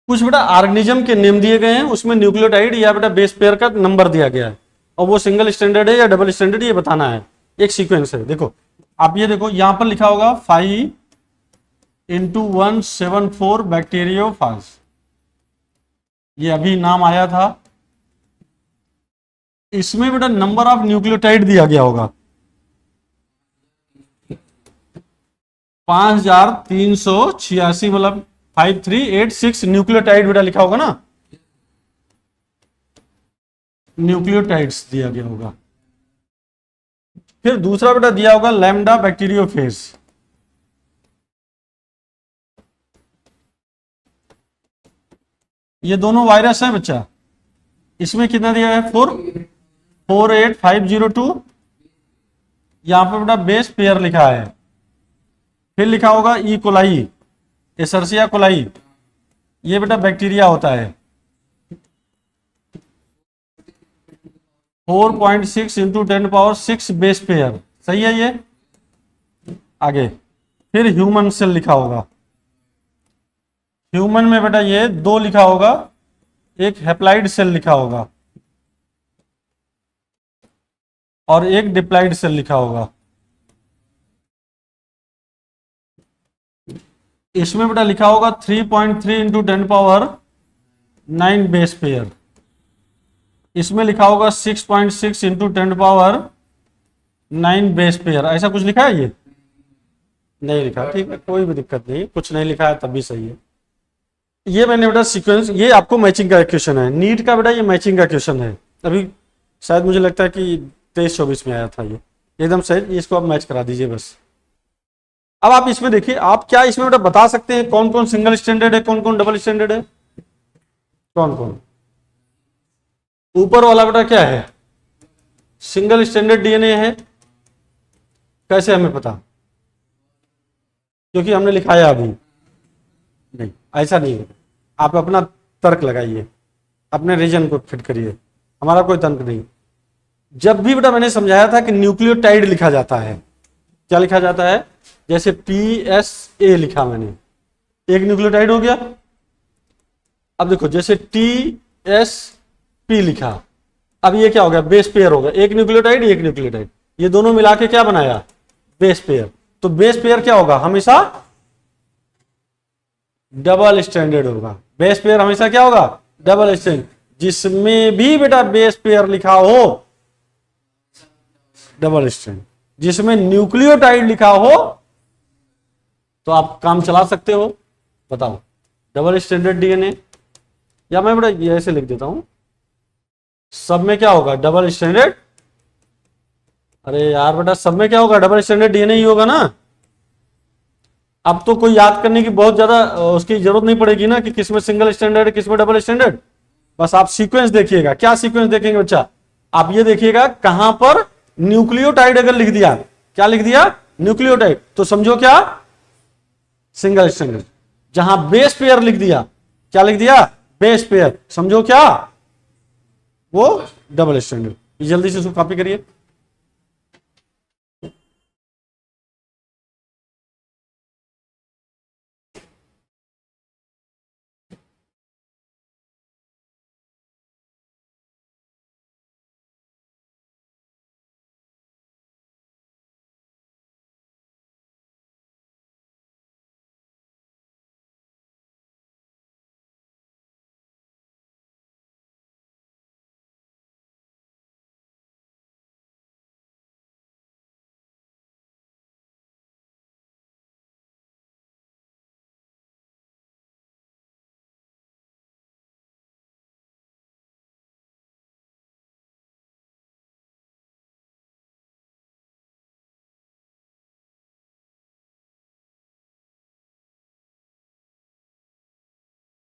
कुछ बेटा ऑर्गेनिज्म के नेम दिए गए हैं, उसमें न्यूक्लियोटाइड या बेटा बेस पेयर का नंबर दिया गया है, और वो सिंगल स्टैंडर्ड है या डबल स्टैंडर्ड ये बताना है। एक सीक्वेंस है, देखो आप ये देखो यहां पर लिखा होगा 5x174 बैक्टीरियोफाज, ये अभी नाम आया था। इसमें बेटा नंबर ऑफ न्यूक्लियोटाइड दिया गया होगा 5386, मतलब 5386 न्यूक्लियोटाइड बेटा लिखा होगा ना, न्यूक्लियोटाइड्स दिया गया होगा। फिर दूसरा बेटा दिया होगा लैम्डा बैक्टीरियोफेज, ये दोनों वायरस है बच्चा। इसमें कितना दिया है 48502, यहां पर बेटा बेस पेयर लिखा है। फिर लिखा होगा ई कोलाई, एसर्सिया कोलाई, ये बेटा बैक्टीरिया होता है। 4.6 इंटू 10 पावर 6 बेस पेयर, सही है ये। आगे फिर ह्यूमन सेल लिखा होगा, ह्यूमन में बेटा ये 2 लिखा होगा, एक हेप्लाइड सेल लिखा होगा और एक डिप्लाइड सेल लिखा होगा। इसमें बेटा लिखा होगा 3.3 इंटू 10 पावर 9 बेस पेयर। इसमें लिखा होगा 6.6 इंटू 10 पावर 9 बेस पेयर। ऐसा कुछ लिखा है, ये नहीं लिखा, ठीक है कोई भी दिक्कत नहीं, कुछ नहीं लिखा है तब भी सही है। ये मैंने बेटा सीक्वेंस, ये आपको मैचिंग का क्वेश्चन है, नीट का बेटा ये मैचिंग का क्वेश्चन है। अभी शायद मुझे लगता है कि 23-24 में आया था ये, एकदम सही, इसको आप मैच करा दीजिए बस। अब आप इसमें देखिए, आप क्या इसमें बेटा बता सकते हैं कौन कौन सिंगल स्टैंडर्ड है, कौन कौन डबल स्टैंडर्ड है, कौन कौन। ऊपर वाला बेटा क्या है, सिंगल स्टैंडर्ड डीएनए है, कैसे हमें पता, क्योंकि हमने लिखाया अभी नहीं, ऐसा नहीं है। आप अपना तर्क लगाइए, अपने रीजन को फिट करिए, हमारा कोई तर्क नहीं। जब भी बेटा मैंने समझाया था कि न्यूक्लियोटाइड लिखा जाता है, क्या लिखा जाता है, जैसे PSA लिखा मैंने, एक न्यूक्लियोटाइड हो गया। अब देखो जैसे TSP लिखा, अब ये क्या हो गया, बेस पेयर हो गया, एक न्यूक्लियोटाइड एक न्यूक्लियोटाइड, ये दोनों मिला के क्या बनाया, बेस पेयर। तो बेस पेयर क्या होगा, हमेशा डबल स्टैंडर्ड होगा। बेस पेयर हमेशा क्या होगा, डबल स्टैंडर्ड। जिसमें भी बेटा बेस पेयर लिखा हो डबल स्टैंडर्ड, जिसमें न्यूक्लियोटाइड लिखा हो तो आप काम चला सकते हो। बताओ डबल स्टैंडर्ड डीएनए, या मैं बेटा ये ऐसे लिख देता हूं, सब में क्या होगा, डबल स्टैंडर्ड। अरे यार बेटा सब में क्या होगा, डबल स्टैंडर्ड डीएनए ही होगा ना। अब तो कोई याद करने की बहुत ज्यादा उसकी जरूरत नहीं पड़ेगी ना कि किसमें सिंगल स्टैंडर्ड है किसमें डबल स्टैंडर्ड। बस आप सीक्वेंस देखिएगा, क्या सीक्वेंस देखेंगे बच्चा, आप ये देखिएगा कहां पर न्यूक्लियोटाइड अगर लिख दिया, क्या लिख दिया, न्यूक्लियोटाइड, तो समझो क्या, सिंगल स्टैंडर्ड। जहां बेस पेयर लिख दिया, क्या लिख दिया, बेस पेयर, समझो क्या, वो डबल स्टैंडर्ड। जल्दी से उसको कॉपी करिए।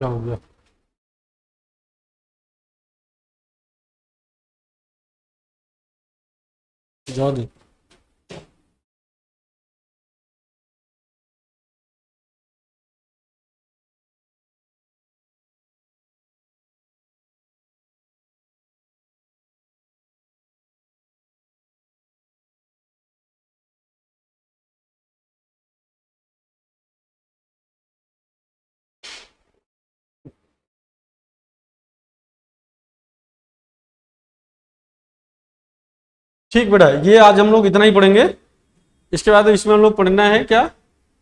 क्या हो गया, जाओ दे। ठीक बेटा, ये आज हम लोग इतना ही पढ़ेंगे। इसके बाद इसमें हम लोग पढ़ना है क्या,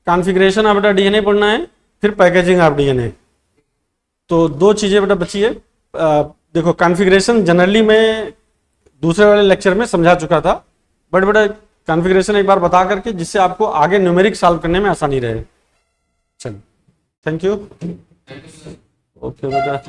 कॉन्फ़िगरेशन ऑफ बेटा डीएनए पढ़ना है, फिर पैकेजिंग ऑफ डीएनए। तो 2 चीजें बेटा बची है। देखो कॉन्फ़िगरेशन जनरली मैं दूसरे वाले लेक्चर में समझा चुका था, बट बेटा कॉन्फ़िगरेशन एक बार बता करके जिससे आपको आगे न्यूमेरिक सॉल्व करने में आसानी रहे। चलो, थैंक यू। ओके बेटा।